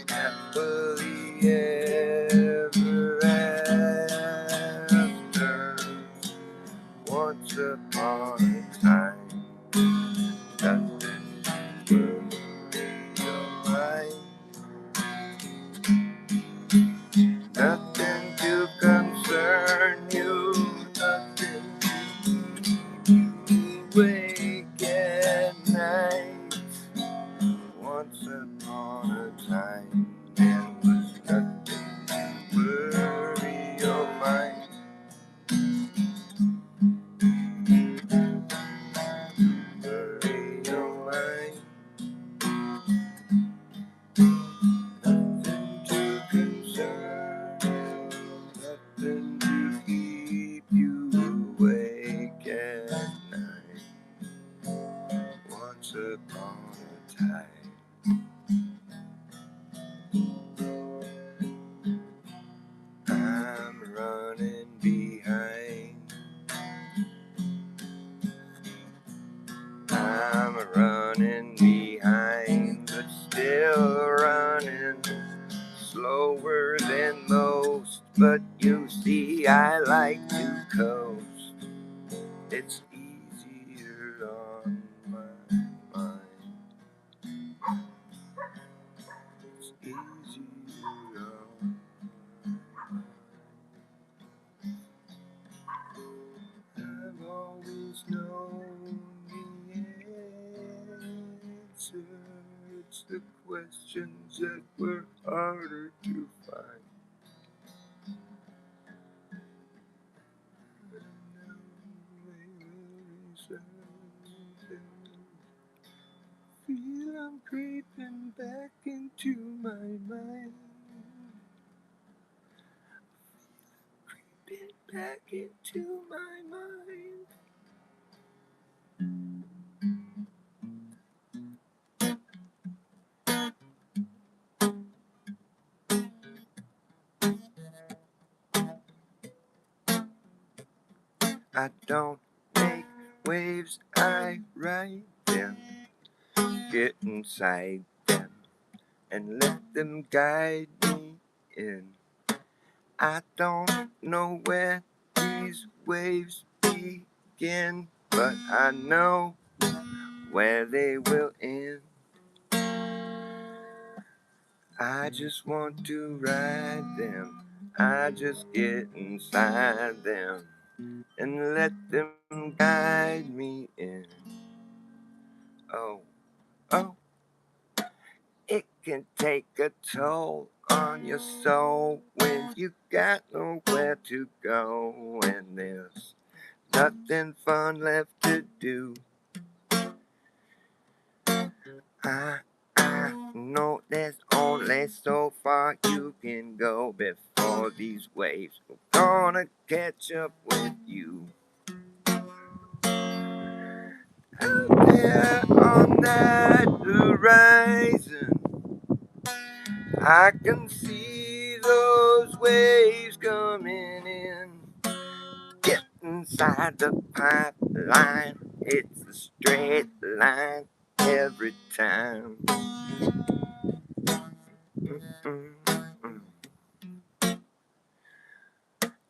Happily ever after. Once upon a time, nothing to worry your mind. Nothing to concern you, nothing to keep you awake at night. Once upon a time there was nothing to worry your mind. Worry your mind. Nothing to concern you, nothing to keep you awake at night. Once upon a time. I'm running behind. I'm running behind, but still running slower than most. But you see, I like to coast. It's easier on my mind. It's easier on I've always known the answer. It's the questions that were harder to find. I know they will resurface. Feel I'm creeping back into my mind. Creeping back into my mind. I don't make waves, I ride them. Get inside them and let them guide me in. I don't know where these waves begin, but I know where they will end. I just want to ride them. I just get inside them and let them guide me in. Oh, oh, it can take a toll on your soul when you got nowhere to go and there's nothing fun left to do. I know there's only so far you can go before these waves are gonna catch up with you. Out there on that horizon, I can see those waves coming in. Get inside the pipeline, it's a straight line every time. Mm-mm-mm.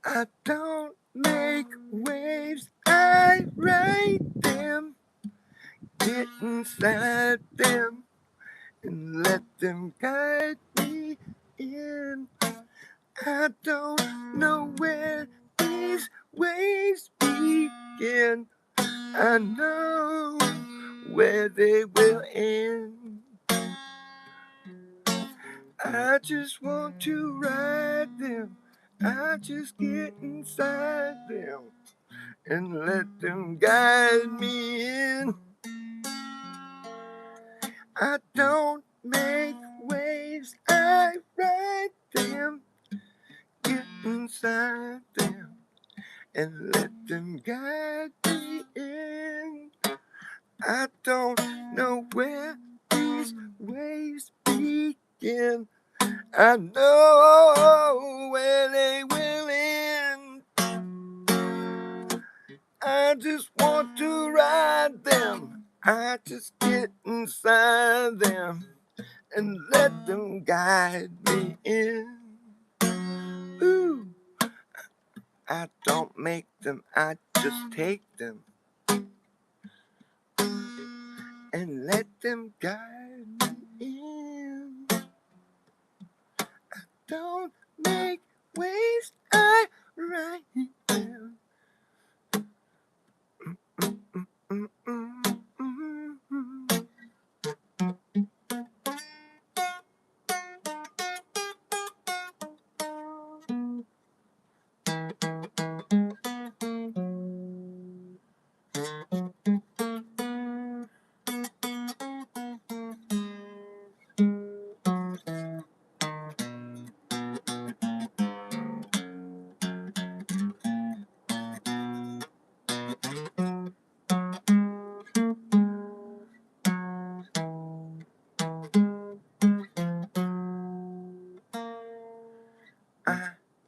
I don't make waves, I ride them. Get inside them and let them guide me in. I don't know where these waves begin. I know where they will end. I just want to ride them. I just get inside them and let them guide me in. I don't make waves, I ride them. Get inside them and let them guide me in. I don't know where these waves begin. I know where they will end. I just want to ride them. I just get inside them and let them guide me in. Ooh, I don't make them, I just take them and let them guide me in. Don't make waves, I ride them.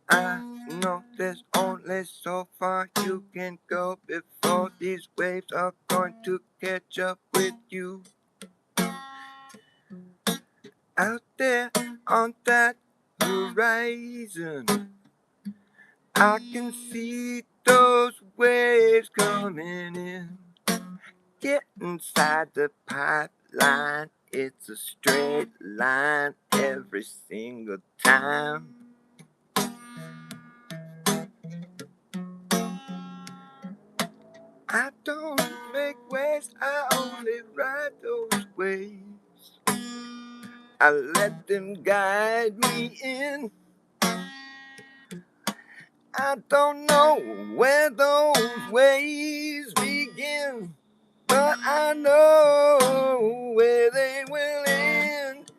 I know there's only so far you can go before these waves are going to catch up with you. Out there on that horizon, I can see those waves coming in. Get inside the pipeline, it's a straight line every single time. I don't make waves, I only ride those waves. I let them guide me in. I don't know where those waves begin, but I know where they will end.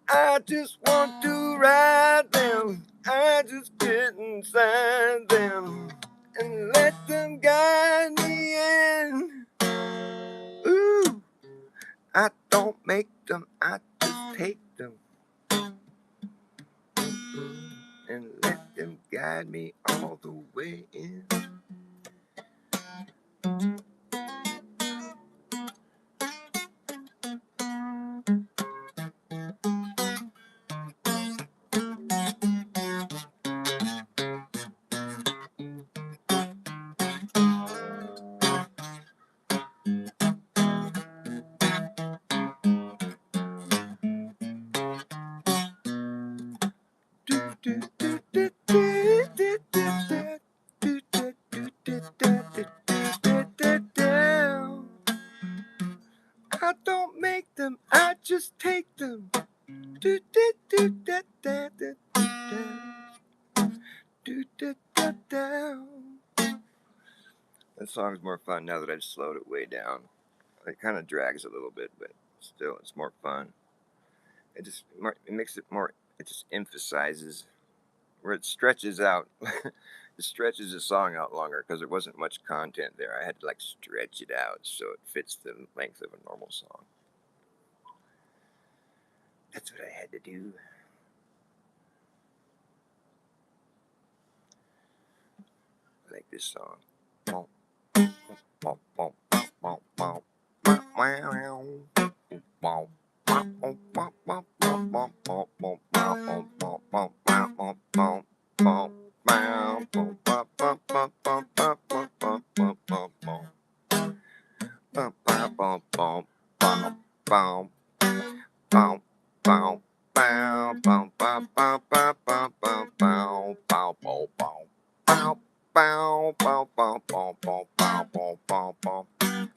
I just want to ride them. I just get inside them and let them guide me in. Ooh, I don't make them, I just take them and let them guide me all the way in. I don't make them, I just take them. That song's more fun now that I've slowed it way down. It kind of drags a little bit, but still, it's more fun. It makes it more. It just emphasizes where it stretches out. It stretches the song out longer because there wasn't much content there. I had to like stretch it out so it fits the length of a normal song. That's what I had to do. I like this song.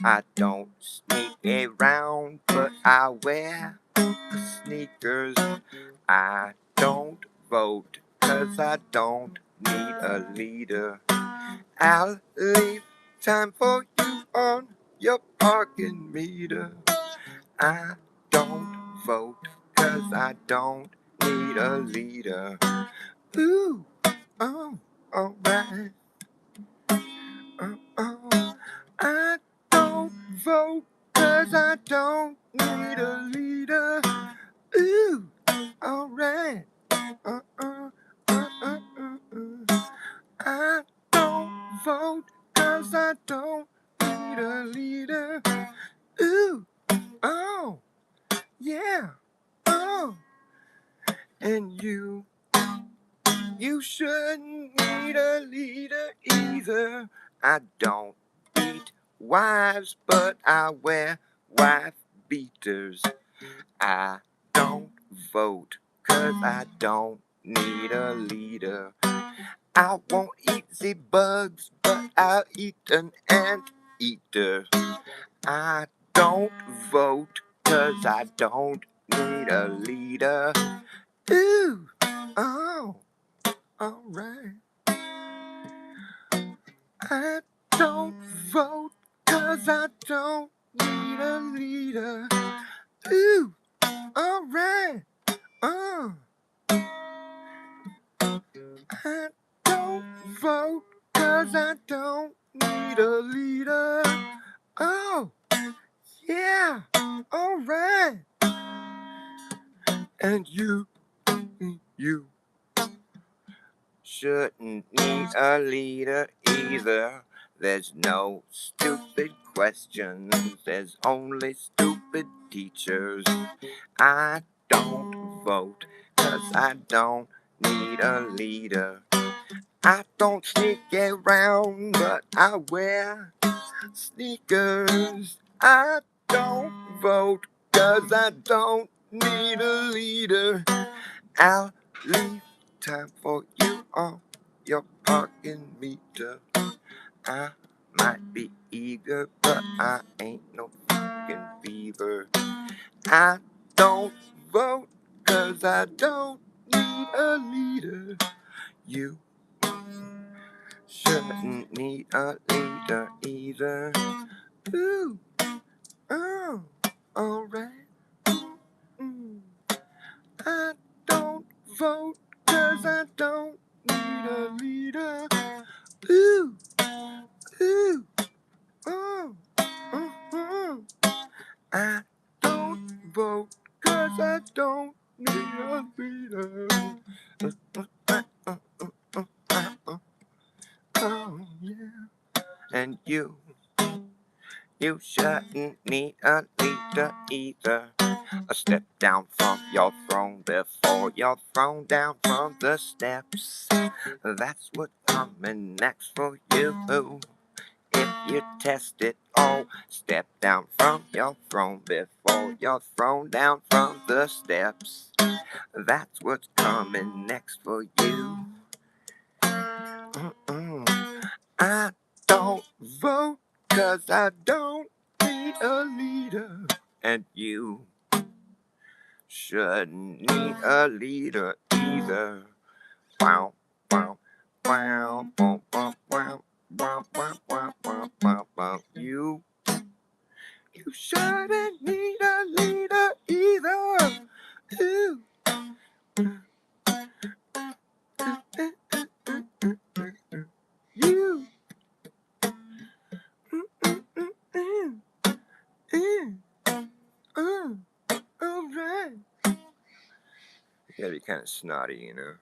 I don't sneak around, but I wear sneakers. I don't vote, 'cause I don't need a leader. I'll leave time for you on your parking meter. I don't vote, 'cause I don't need a leader. Ooh, oh, alright. I don't vote, 'cause I don't need a leader. Ooh, alright. I don't vote, 'cause I don't need a leader. Ooh, oh, yeah, oh. And you shouldn't need a leader either. I don't beat wives, but I wear wife beaters. I don't vote, 'cause I don't need a leader. I won't eat the bugs, but I'll eat an anteater. I don't vote, 'cause I don't need a leader. Ooh, oh, alright. I don't vote, 'cause I don't need a leader. Ooh, alright. I don't vote, 'cause I don't need a leader. Oh, yeah, alright. And you shouldn't need a leader either. There's no stupid questions, there's only stupid teachers. I don't vote, 'cause I don't need a leader. I don't sneak around, but I wear sneakers. I don't vote, 'cause I don't need a leader. I'll leave time for you on your parking meter. I might be eager, but I ain't no fucking fever. I don't vote, 'cause I don't need a leader. You shouldn't need a leader either. Ooh, oh, alright. I don't vote, 'cause I don't need a leader. Ooh, ooh, oh, I don't vote, 'cause I don't need a leader. Oh, yeah. And you shouldn't need a leader either. A step down from your throne before you're thrown down from the steps. That's what's coming next for you. If you test it all, step down from your throne before you're thrown down from the steps. That's what's coming next for you. I don't vote 'cause I don't need a leader. And you shouldn't need a leader either. Wow, wow, wow, wow, wow, wow, wow, wow, wow, wow, wow, wow. You shouldn't need a leader either. Ooh. You. All right. You gotta be kind of snotty, you know.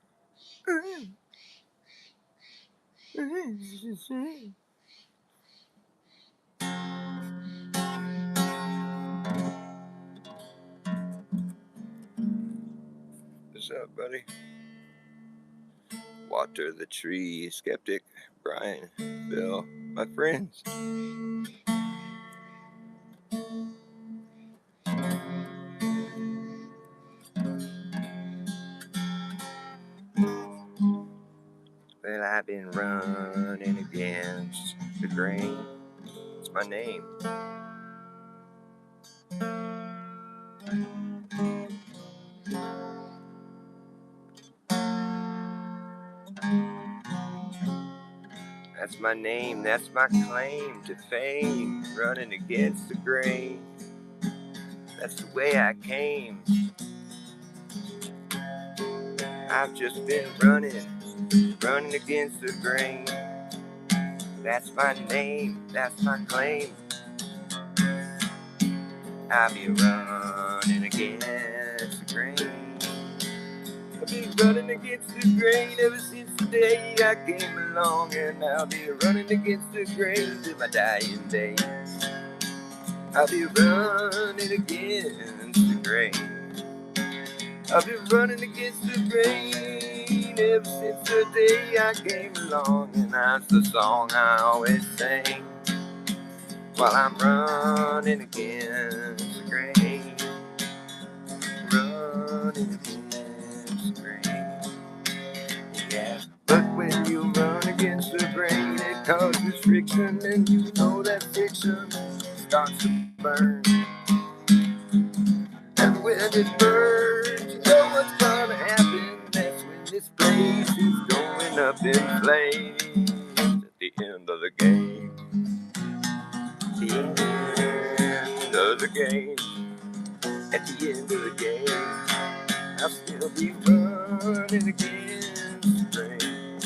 What's up, buddy? Water the tree, skeptic, Brian, Bill, my friends. Well, I've been running against the grain. It's my name. That's my name, that's my claim to fame. Running against the grain. That's the way I came. I've just been running against the grain. That's my name, that's my claim. I'll be running against the grain. I've been running against the grain ever since the day I came along, and I'll be running against the grain till my dying day. I'll be running against the grain. I've been running against the grain ever since the day I came along, and that's the song I always sing while I'm running against the grain. Running against the grain. Yeah, but when you run against the grain, it causes friction, and you know that friction starts to burn. And when it burns, you know what's gonna happen. That's when this place is going up in flames. At the end of the game. The end of the game. At the end of the game, I'll still be running against the grain.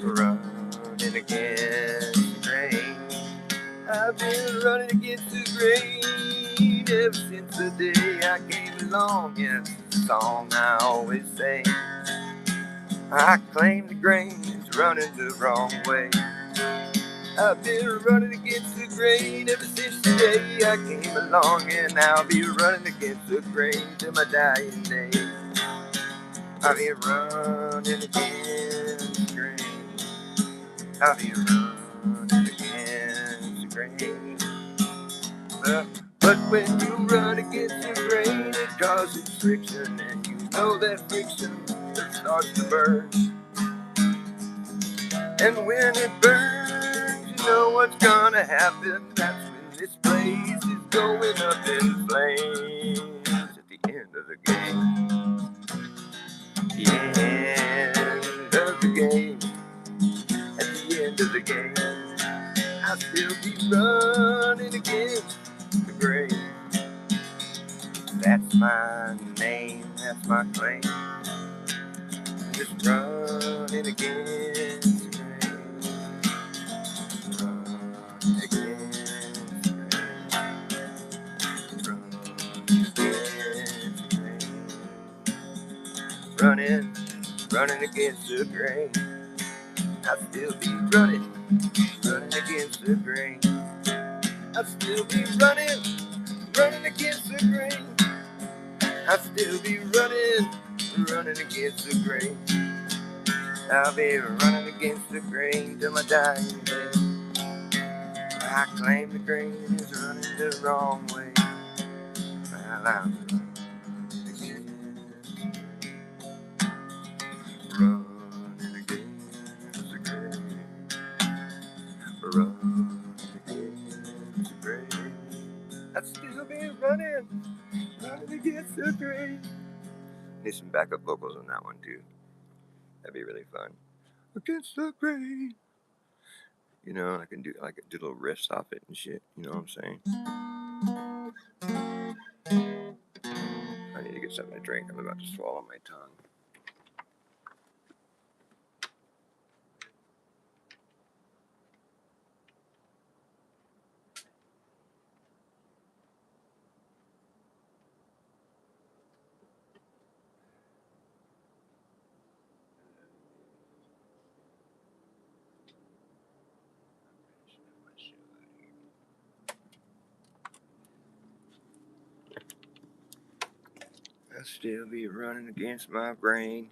Running against the grain. I've been running against the grain ever since the day I came along. Yeah, it's a song I always sing. I claim the grain is running the wrong way. I've been running against the grain ever since the day I came along, and I'll be running against the grain till my dying day. I'll be running against the grain. I'll be running against the grain. But when you run against the grain, it causes friction, and you know that friction starts to burn. And when it burns, you know what's gonna happen. That's when this place is going up in flames. At the end of the game. The end of the game. At the end of the game, I'll still be running against the grain. That's my name, that's my claim. Just running against the grain. Running against the grain. Running against the grain. I'll still be running, running against the grain. I'll still be running, running against the grain. I'll still be running, running against the grain. I'll be running against the grain till my dying day. I claim the grain is running the wrong way. Well, I'm running against the grain. Running against the grain. I'd still be running, running against the grain. Need some backup vocals on that one too. That'd be really fun. Against the grain. You know, I can do little riffs off it and shit. You know what I'm saying? I need to get something to drink. I'm about to swallow my tongue. I'll still be running against my brain.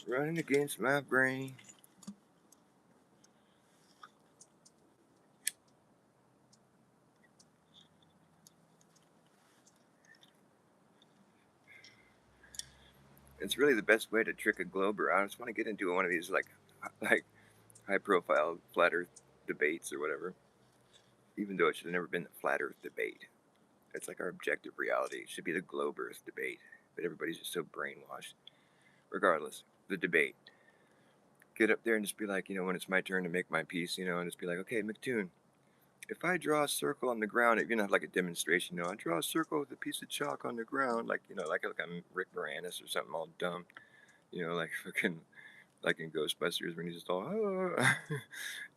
Running against my brain. It's really the best way to trick a glober. I just want to get into one of these like high profile flat earth debates or whatever. Even though it should have never been the flat earth debate. It's like our objective reality. It should be the globe earth debate. But everybody's just so brainwashed. Regardless, the debate. Get up there and just be like, when it's my turn to make my piece, and just be like, okay, McToon, if I draw a circle on the ground, if you have like a demonstration, I draw a circle with a piece of chalk on the ground, like, like I'm Rick Moranis or something all dumb, like fucking, like in Ghostbusters when he's just all, oh,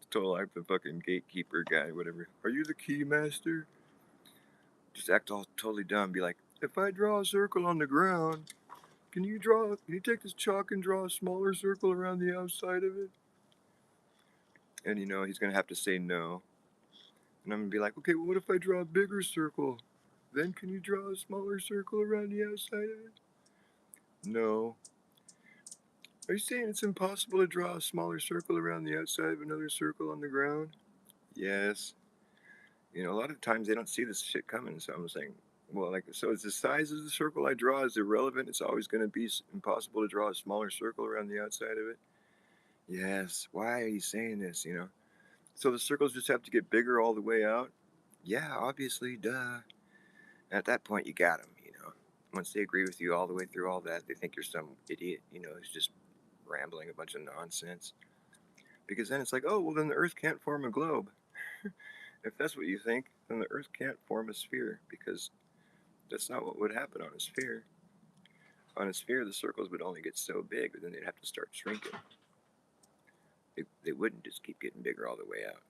total like the fucking gatekeeper guy, whatever. Are you the key master? Just act all totally dumb. Be like, if I draw a circle on the ground, can you take this chalk and draw a smaller circle around the outside of it? And he's gonna have to say no. And I'm gonna be like, okay, well, what if I draw a bigger circle? Then can you draw a smaller circle around the outside of it? No. Are you saying it's impossible to draw a smaller circle around the outside of another circle on the ground? Yes. A lot of times they don't see this shit coming, so I'm saying, well, so is the size of the circle I draw is irrelevant? It's always going to be impossible to draw a smaller circle around the outside of it? Yes. Why are you saying this, So the circles just have to get bigger all the way out? Yeah, obviously, duh. At that point, you got them, Once they agree with you all the way through all that, they think you're some idiot, who's just rambling a bunch of nonsense. Because then it's like, oh, well, then the Earth can't form a globe. If that's what you think, then the Earth can't form a sphere because that's not what would happen on a sphere. On a sphere, the circles would only get so big, but then they'd have to start shrinking. They wouldn't just keep getting bigger all the way out.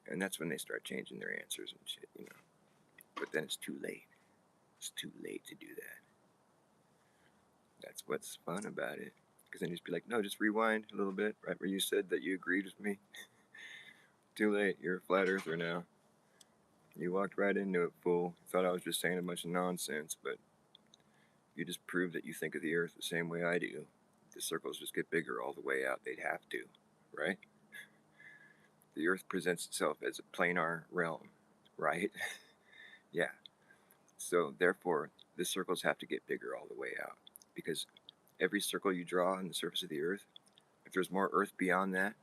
And that's when they start changing their answers and shit, But then it's too late. It's too late to do that. That's what's fun about it. Because then you just be like, no, just rewind a little bit, right where you said that you agreed with me. Too late. You're a flat earther now. You walked right into it, fool. You thought I was just saying a bunch of nonsense, but you just proved that you think of the Earth the same way I do. The circles just get bigger all the way out. They'd have to, right? The Earth presents itself as a planar realm, right? Yeah. So therefore, the circles have to get bigger all the way out. Because every circle you draw on the surface of the Earth, if there's more Earth beyond that,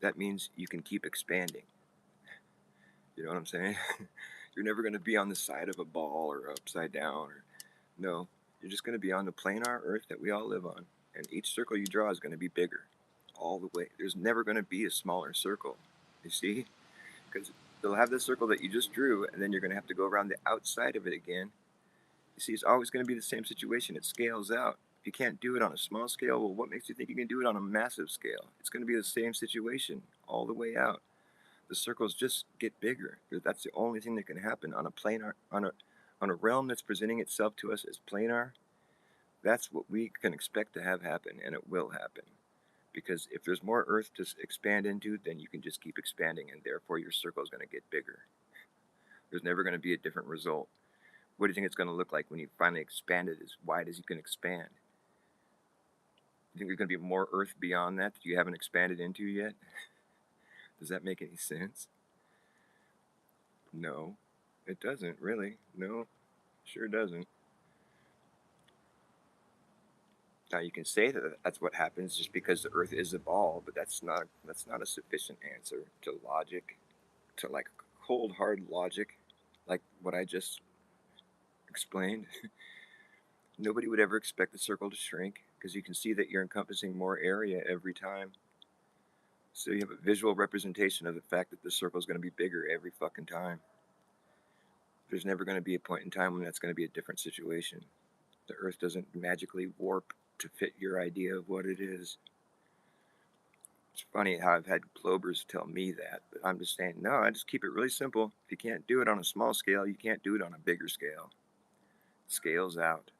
that means you can keep expanding. You know what I'm saying? You're never going to be on the side of a ball or upside down. No, you're just going to be on the planar Earth that we all live on. And each circle you draw is going to be bigger all the way. There's never going to be a smaller circle. You see? Because they'll have the circle that you just drew, and then you're going to have to go around the outside of it again. You see, it's always going to be the same situation. It scales out. If you can't do it on a small scale, well, what makes you think you can do it on a massive scale? It's going to be the same situation all the way out. The circles just get bigger. That's the only thing that can happen on a planar, on a realm that's presenting itself to us as planar. That's what we can expect to have happen, and it will happen. Because if there's more Earth to expand into, then you can just keep expanding, and therefore your circle is going to get bigger. There's never going to be a different result. What do you think it's going to look like when you finally expand it as wide as you can expand? You think there's going to be more Earth beyond that you haven't expanded into yet? Does that make any sense? No, it doesn't really. No, sure doesn't. Now you can say that that's what happens just because the Earth is a ball, but that's not a sufficient answer to logic, to like cold hard logic, like what I just explained. Nobody would ever expect the circle to shrink because you can see that you're encompassing more area every time. So you have a visual representation of the fact that the circle is going to be bigger every fucking time. There's never going to be a point in time when that's going to be a different situation. The Earth doesn't magically warp to fit your idea of what it is. It's funny how I've had Globers tell me that, but I'm just saying, no, I just keep it really simple. If you can't do it on a small scale, you can't do it on a bigger scale. Scales out.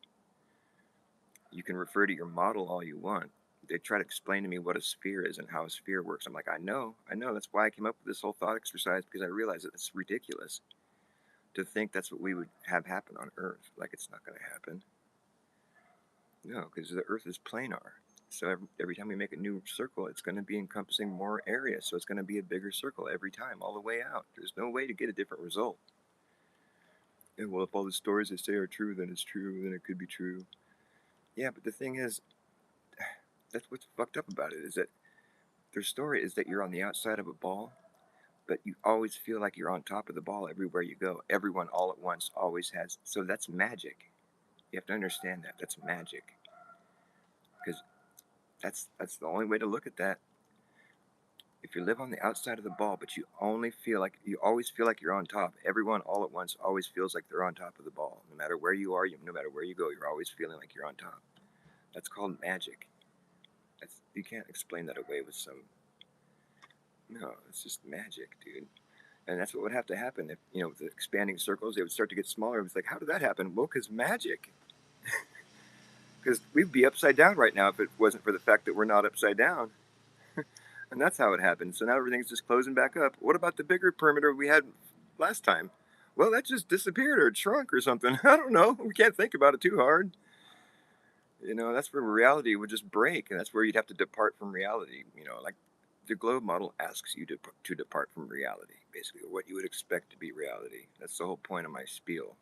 You can refer to your model all you want. They try to explain to me what a sphere is and how a sphere works. I'm like, I know. That's why I came up with this whole thought exercise, because I realize that it's ridiculous to think that's what we would have happen on Earth. Like, it's not going to happen. No, because the Earth is planar. So every time we make a new circle, it's going to be encompassing more area. So it's going to be a bigger circle every time, all the way out. There's no way to get a different result. And well, if all the stories they say are true, then it's true. Then it could be true. Yeah, but the thing is, that's what's fucked up about it, is that their story is that you're on the outside of a ball, but you always feel like you're on top of the ball everywhere you go. Everyone all at once always has. So that's magic. You have to understand that. That's magic. Because that's the only way to look at that. If you live on the outside of the ball, but you always feel like you're on top, everyone all at once always feels like they're on top of the ball. No matter where you are, no matter where you go, you're always feeling like you're on top. That's called magic. You can't explain that away with some. No, it's just magic, dude. And that's what would have to happen if, with the expanding circles, they would start to get smaller. It's like, how did that happen? Well, because magic. Because we'd be upside down right now if it wasn't for the fact that we're not upside down. And that's how it happened. So now everything's just closing back up. What about the bigger perimeter we had last time? Well, that just disappeared or it shrunk or something. I don't know. We can't think about it too hard. That's where reality would just break. And that's where you'd have to depart from reality. Like the globe model asks you to depart from reality, basically, or what you would expect to be reality. That's the whole point of my spiel.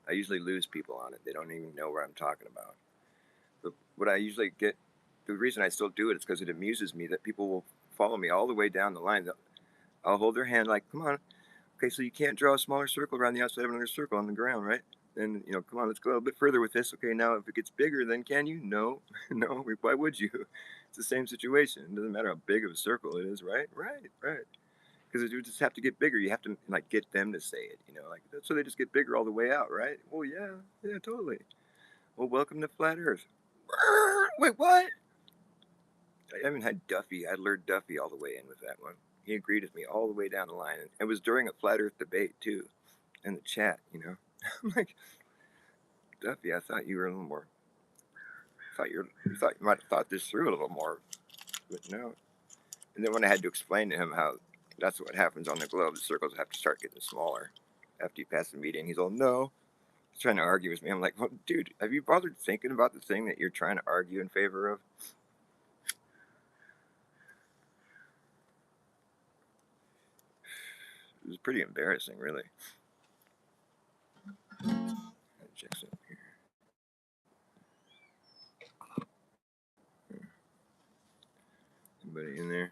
I usually lose people on it. They don't even know what I'm talking about. But what I usually get, the reason I still do it is because it amuses me that people will follow me all the way down the line. I'll hold their hand like, come on. Okay, so you can't draw a smaller circle around the outside of another circle on the ground, right? Then, come on, let's go a little bit further with this. Okay, now if it gets bigger, then can you? No, no, why would you? It's the same situation. It doesn't matter how big of a circle it is, right? Right. Because it would just have to get bigger. You have to, like, get them to say it, like, so they just get bigger all the way out, right? Well, yeah, totally. Well, welcome to Flat Earth. Wait, what? I even had Duffy. I lured Duffy all the way in with that one. He agreed with me all the way down the line. And it was during a Flat Earth debate, too, in the chat, I'm like, Duffy, I thought you were a little more. You thought you might have thought this through a little more, but no. And then when I had to explain to him how that's what happens on the globe, the circles have to start getting smaller after you pass the median. He's all, no. He's trying to argue with me. I'm like, well, dude, have you bothered thinking about the thing that you're trying to argue in favor of? It was pretty embarrassing, really. Check something here. Anybody in there?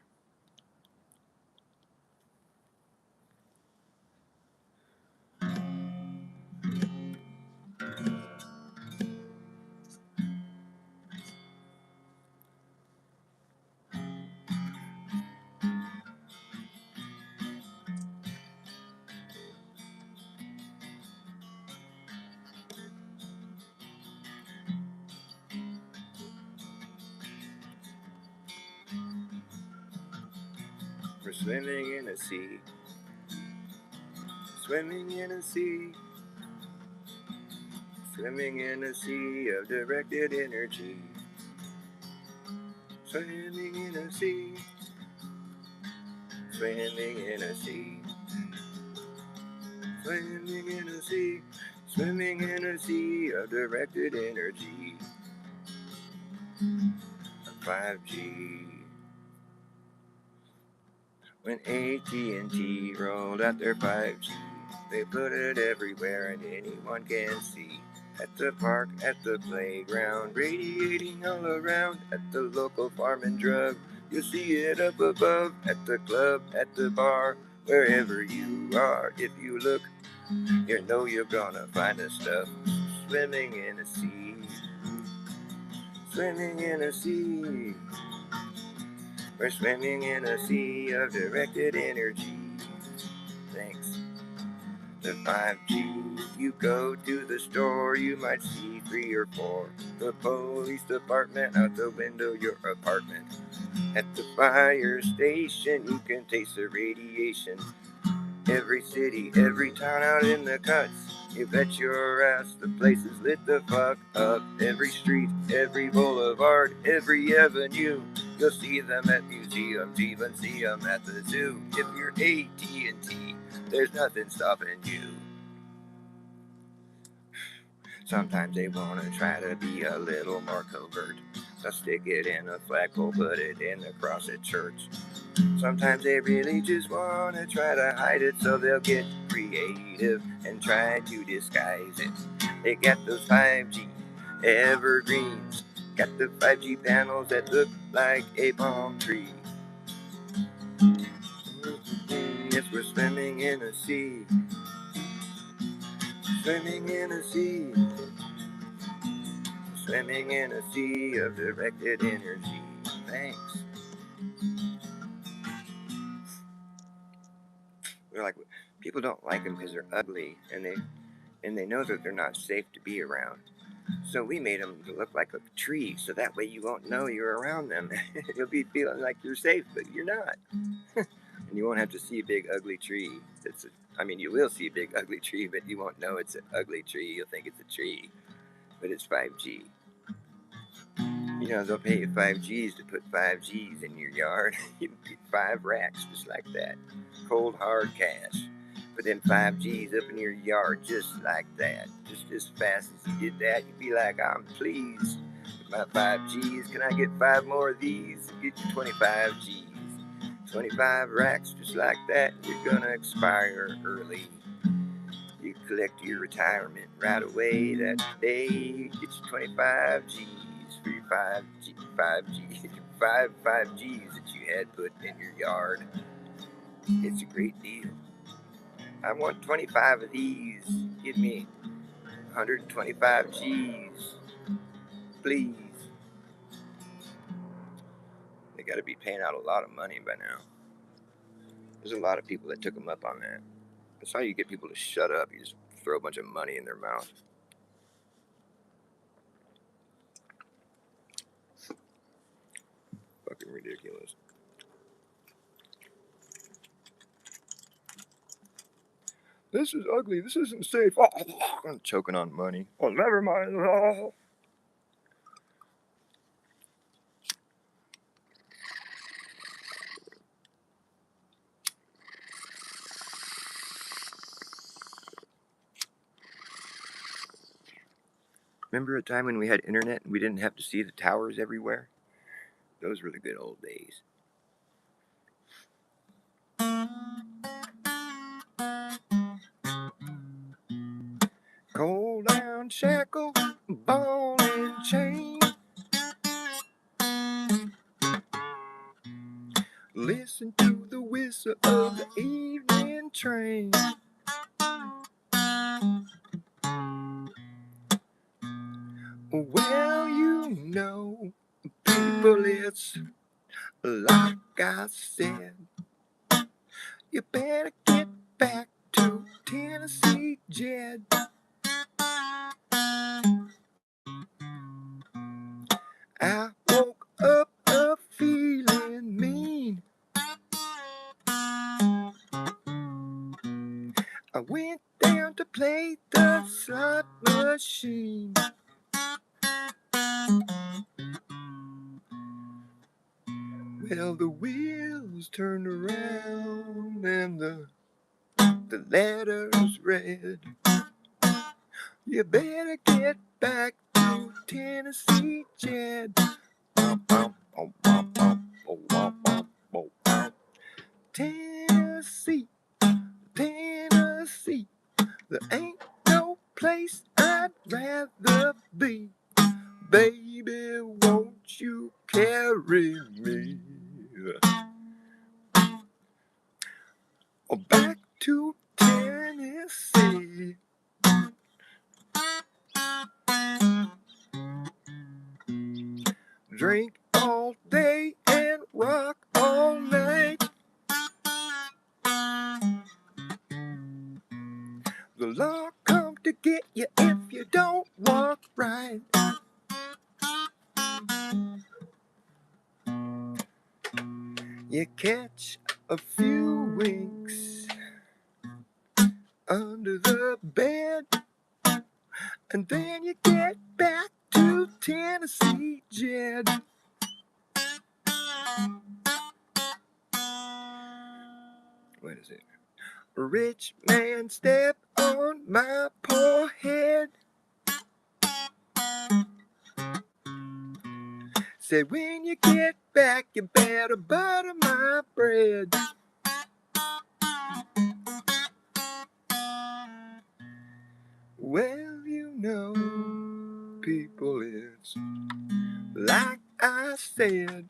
We're swimming in a sea. Swimming in a sea. Swimming in a sea of directed energy. Swimming in a sea. Swimming in a sea. Swimming in a sea. Swimming in a sea of directed energy. 5G. When AT&T rolled out their 5G, they put it everywhere and anyone can see. At the park, at the playground, radiating all around. At the local farm and drug, you'll see it up above. At the club, at the bar, wherever you are. If you look, you know you're gonna find the stuff. Swimming in a sea. Swimming in a sea. We're swimming in a sea of directed energy. Thanks to 5G. You go to the store, you might see 3 or 4. The police department out the window, your apartment. At the fire station, you can taste the radiation. Every city, every town out in the cuts. You bet your ass the place is lit the fuck up. Every street, every boulevard, every avenue. You'll see them at museums, even see them at the zoo. If you're AT&T, there's nothing stopping you. Sometimes they want to try to be a little more covert. They'll stick it in a flagpole, put it in the cross at church. Sometimes they really just want to try to hide it, so they'll get creative and try to disguise it. They got those 5G evergreens, got the 5G panels that look like a palm tree. Yes, we're swimming in a sea. Swimming in a sea. Swimming in a sea of directed energy. Thanks. They're like, people don't like them because they're ugly, and they know that they're not safe to be around. So we made them look like a tree, so that way you won't know you're around them. You'll be feeling like you're safe, but you're not. And you won't have to see a big ugly tree. You will see a big ugly tree, but you won't know it's an ugly tree. You'll think it's a tree, but it's 5G. You know, they'll pay you 5Gs to put 5Gs in your yard. You get 5 racks just like that. Cold, hard cash. Put them 5Gs up in your yard just like that. Just as fast as you did that, you'd be like, I'm pleased with my 5Gs. Can I get 5 more of these? Get you 25 Gs. 25 racks just like that. You're gonna expire early. You collect your retirement right away that day. Get you 25 Gs for your 5Gs that you had put in your yard. It's a great deal. I want 25 of these. Give me 125 Gs, please. They got to be paying out a lot of money by now. There's a lot of people that took them up on that. That's how you get people to shut up. You just throw a bunch of money in their mouth. Fucking ridiculous. This is ugly. This isn't safe. Oh, I'm choking on money. Oh, never mind. Oh. Remember a time when we had internet and we didn't have to see the towers everywhere? Those were the good old days. Cold down shackle, ball and chain. Listen to the whistle of the evening train. Well, you know, people, it's like I said. You better get back to Tennessee, Jed. I woke up a feeling mean. I went down to play the slot machine. Well, the wheels turned around and the letters read, you better get back to Tennessee, Jed. Tennessee, Tennessee, there ain't no place I'd rather be. Baby, won't you carry me back to Tennessee? Drink all day and rock all night. The law come to get you if you don't walk right. You catch a few winks under the bed, and then you get back to Tennessee, Jed. What is it? A rich man step on my poor head. Said when you get back, you better butter my bread. Well, you know, people, it's like I said.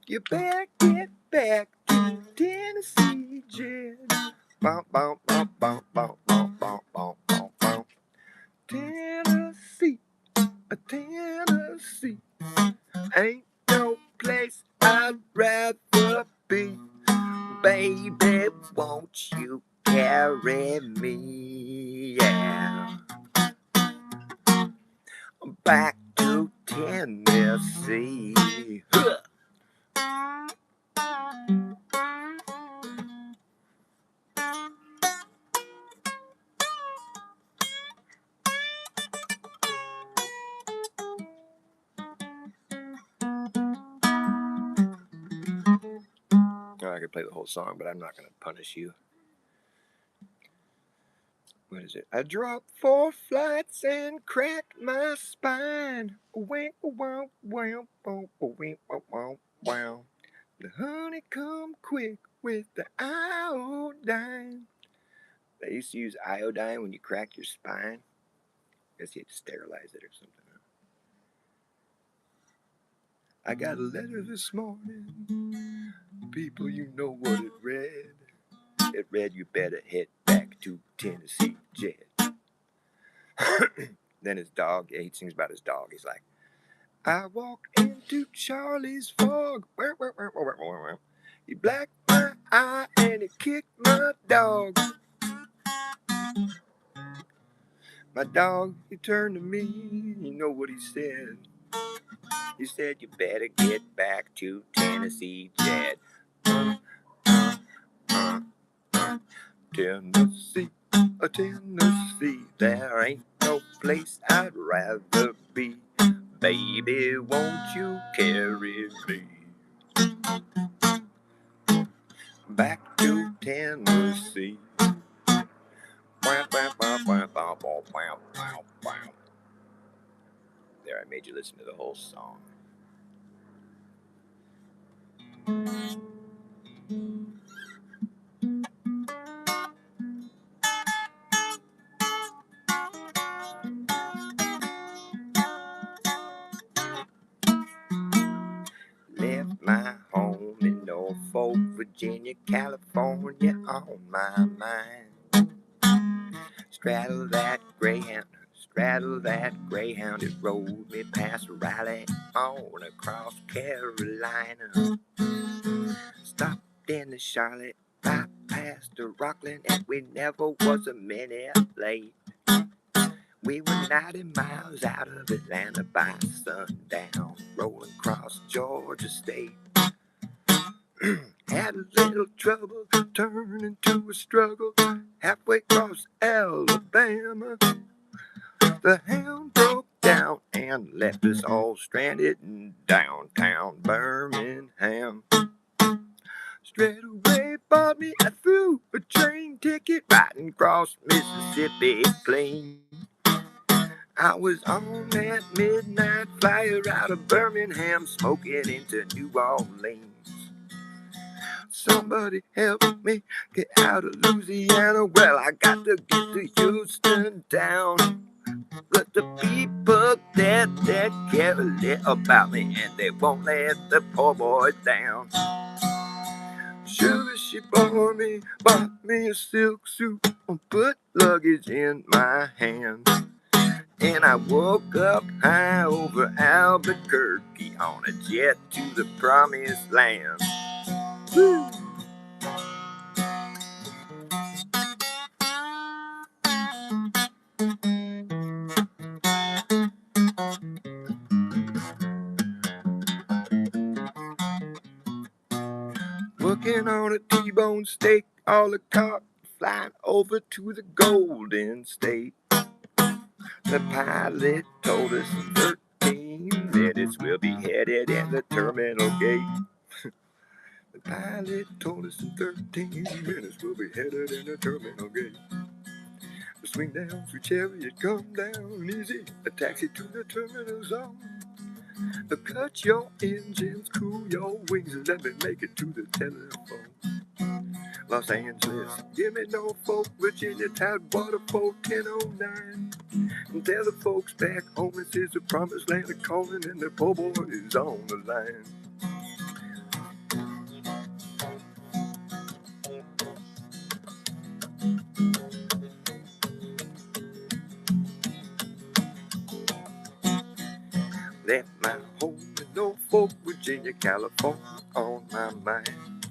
You better get back to Tennessee, Jed. Bum, bum, bum, bum, bum, bum, bum, bum, bum, bum. Tennessee, Tennessee, ain't no place I'd rather be. Baby, won't you carry me, yeah, back to Tennessee. Huh. Oh, I could play the whole song, but I'm not going to punish you. What is it? I dropped 4 flights and cracked my spine. Wow, wow, wow, wow, wow, wow, wow. The honey come quick with the iodine. They used to use iodine when you crack your spine. I guess you had to sterilize it or something. I got a letter this morning. People, you know what it read. It read, you better head back to Tennessee, Jed. Then his dog, he sings about his dog. He's like, I walked into Charlie's fog. He blacked my eye and he kicked my dog. My dog, he turned to me. You know what he said? He said, you better get back to Tennessee, Jed. Tennessee, Tennessee, there ain't no place I'd rather be. Baby, won't you carry me back to Tennessee? There, I made you listen to the whole song. Left my home in Norfolk, Virginia, California on my mind. Straddle that Greyhound, it rolled me past Raleigh on across Carolina. Stopped in the Charlotte, bypassed the Rockland, and we never was a minute late. We were 90 miles out of Atlanta by sundown, rolling across Georgia State. Had a little trouble, turned into a struggle. halfway across Alabama. The hound broke down and left us all stranded in downtown Birmingham. Straight away bought me a through a train ticket riding across Mississippi clean. I was on that midnight flyer out of Birmingham, smoking into New Orleans. Somebody help me get out of Louisiana. Well, I got to get to Houston town. But the people there care a little about me, and they won't let the poor boy down. Sugar, she bought me a silk suit, and put luggage in my hand. And I woke up high over Albuquerque on a jet to the promised land. Woo! Working on a T-bone steak, all the car flying over to the Golden State. The pilot told us in 13 minutes we'll be headed in the terminal gate. The pilot told us in 13 minutes we'll be headed in the terminal gate. Swing down through Chariot, come down easy, a taxi to the terminal zone. Cut your engines, cool your wings, and let me make it to the telephone. Los Angeles, give me Norfolk, Virginia, Tidewater 1009. And tell the folks back home this is the promised land of calling, and the poor boy is on the line. Left my home in Norfolk, Virginia, California on my mind.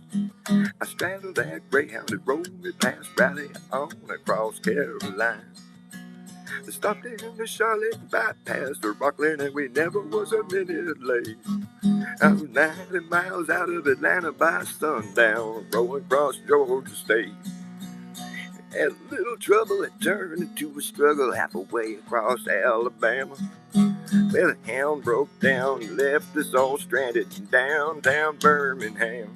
I straddled that Greyhound that rolled me past Raleigh on across Carolina. I stopped in the Charlotte, bypassed the Rockland, and we never was a minute late. I was 90 miles out of Atlanta by sundown, rolling across Georgia State. Had a little trouble, it turned into a struggle halfway across Alabama. Well, the hound broke down and left us all stranded in downtown Birmingham.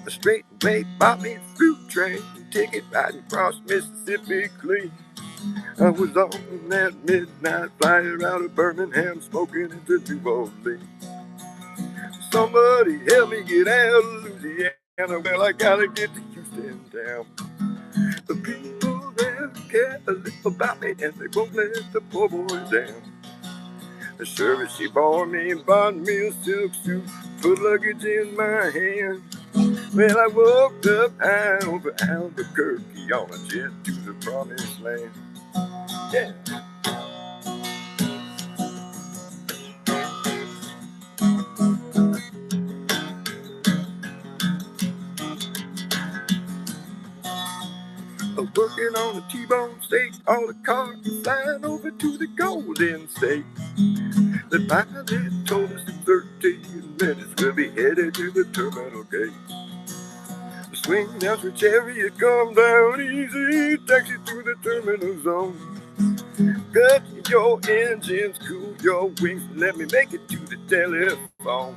A straightaway bought me a through train ticket riding across Mississippi clean. I was on that midnight flyer out of Birmingham, smoking into New Orleans. Somebody help me get out of Louisiana. Well, I gotta get to Houston town. The people there care a little about me, and they won't let the poor boy down. The service she bought me a silk suit, put luggage in my hand. Well, I woke up high over Albuquerque on a jet to the promised land. Yeah. Working on a T-bone steak, all the cars flying over to the Golden State. The pilot told us in 13 minutes we'll be headed to the terminal gate. The swing down through Chariot, come down easy, taxi through the terminal zone. Cut your engines, cool your wings, let me make it to the telephone.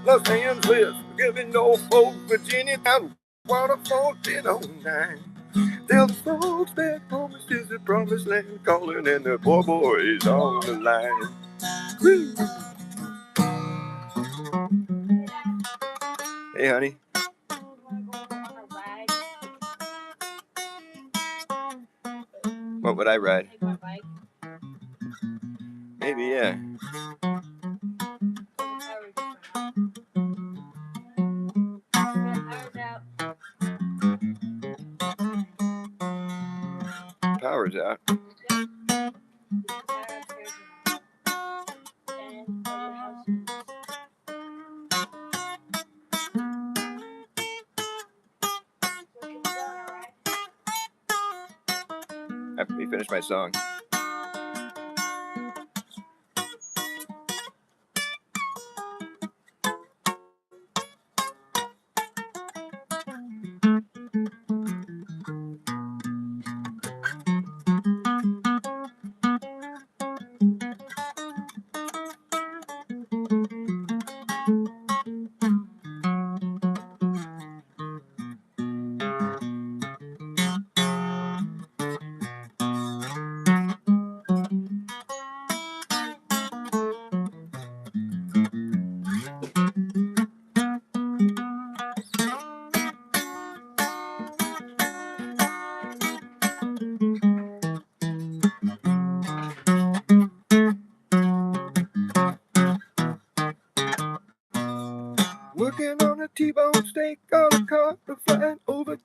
Los Angeles, giving Norfolk, Virginia, down Water 1009. Tell the folks back home this is the promised land calling, and the poor boy is on the line. Woo. Hey, honey. What would I ride? Maybe, yeah. Power's out. After we finish my song.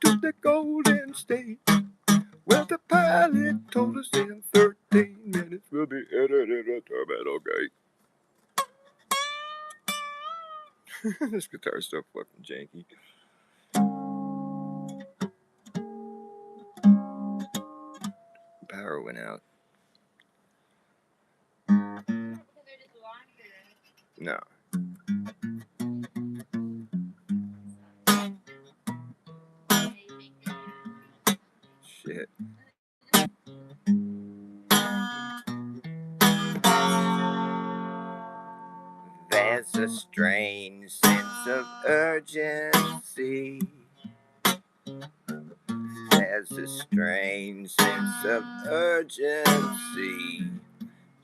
to the Golden State. Well, the pilot told us in 13 minutes we'll be headed in a terminal gate. This guitar's so fucking janky. Power went out. No. Shit. There's a strange sense of urgency. There's a strange sense of urgency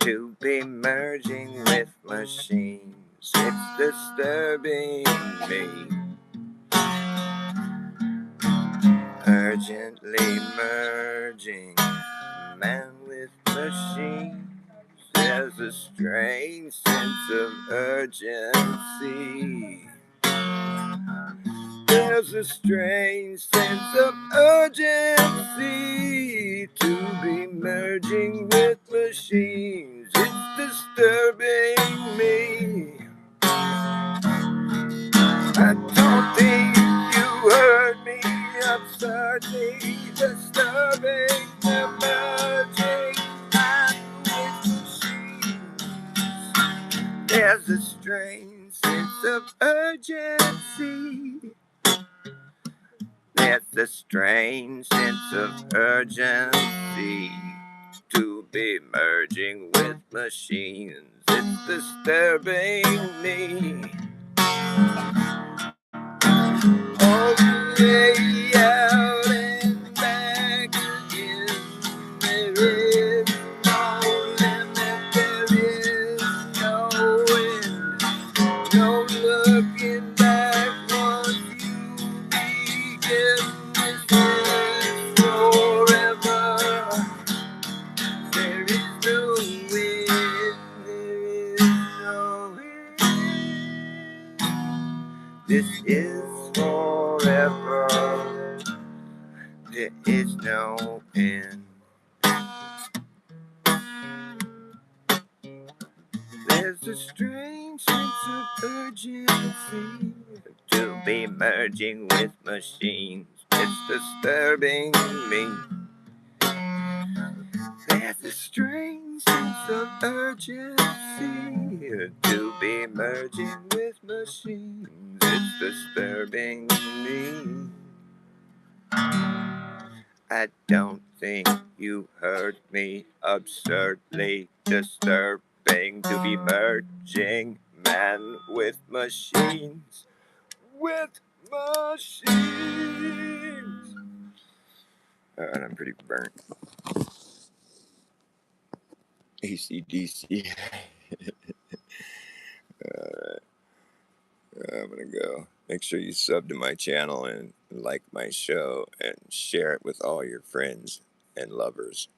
to be merging with machines. It's disturbing me. Urgently merging man with machine. There's a strange sense of urgency. There's a strange sense of urgency to be merging with machines. It's disturbing me. I don't think you heard me. Absurdly disturbing the merging man with machines. There's a strange sense of urgency. There's a strange sense of urgency to be merging with machines. It's disturbing me. All the way out and back again. There is no limit, there is no end. No looking back once you begin. This is forever. There is no end, there is no end. This is forever. There is no end. There's a strange sense of urgency to be merging with machines. It's disturbing me. There's a strange sense of urgency to be merging with machines. It's disturbing me. I don't think you heard me. Absurdly disturbing to be merging man with machines. With machines. Alright, I'm pretty burnt. AC/DC. Alright. I'm gonna go. Make sure you sub to my channel and like my show and share it with all your friends and lovers.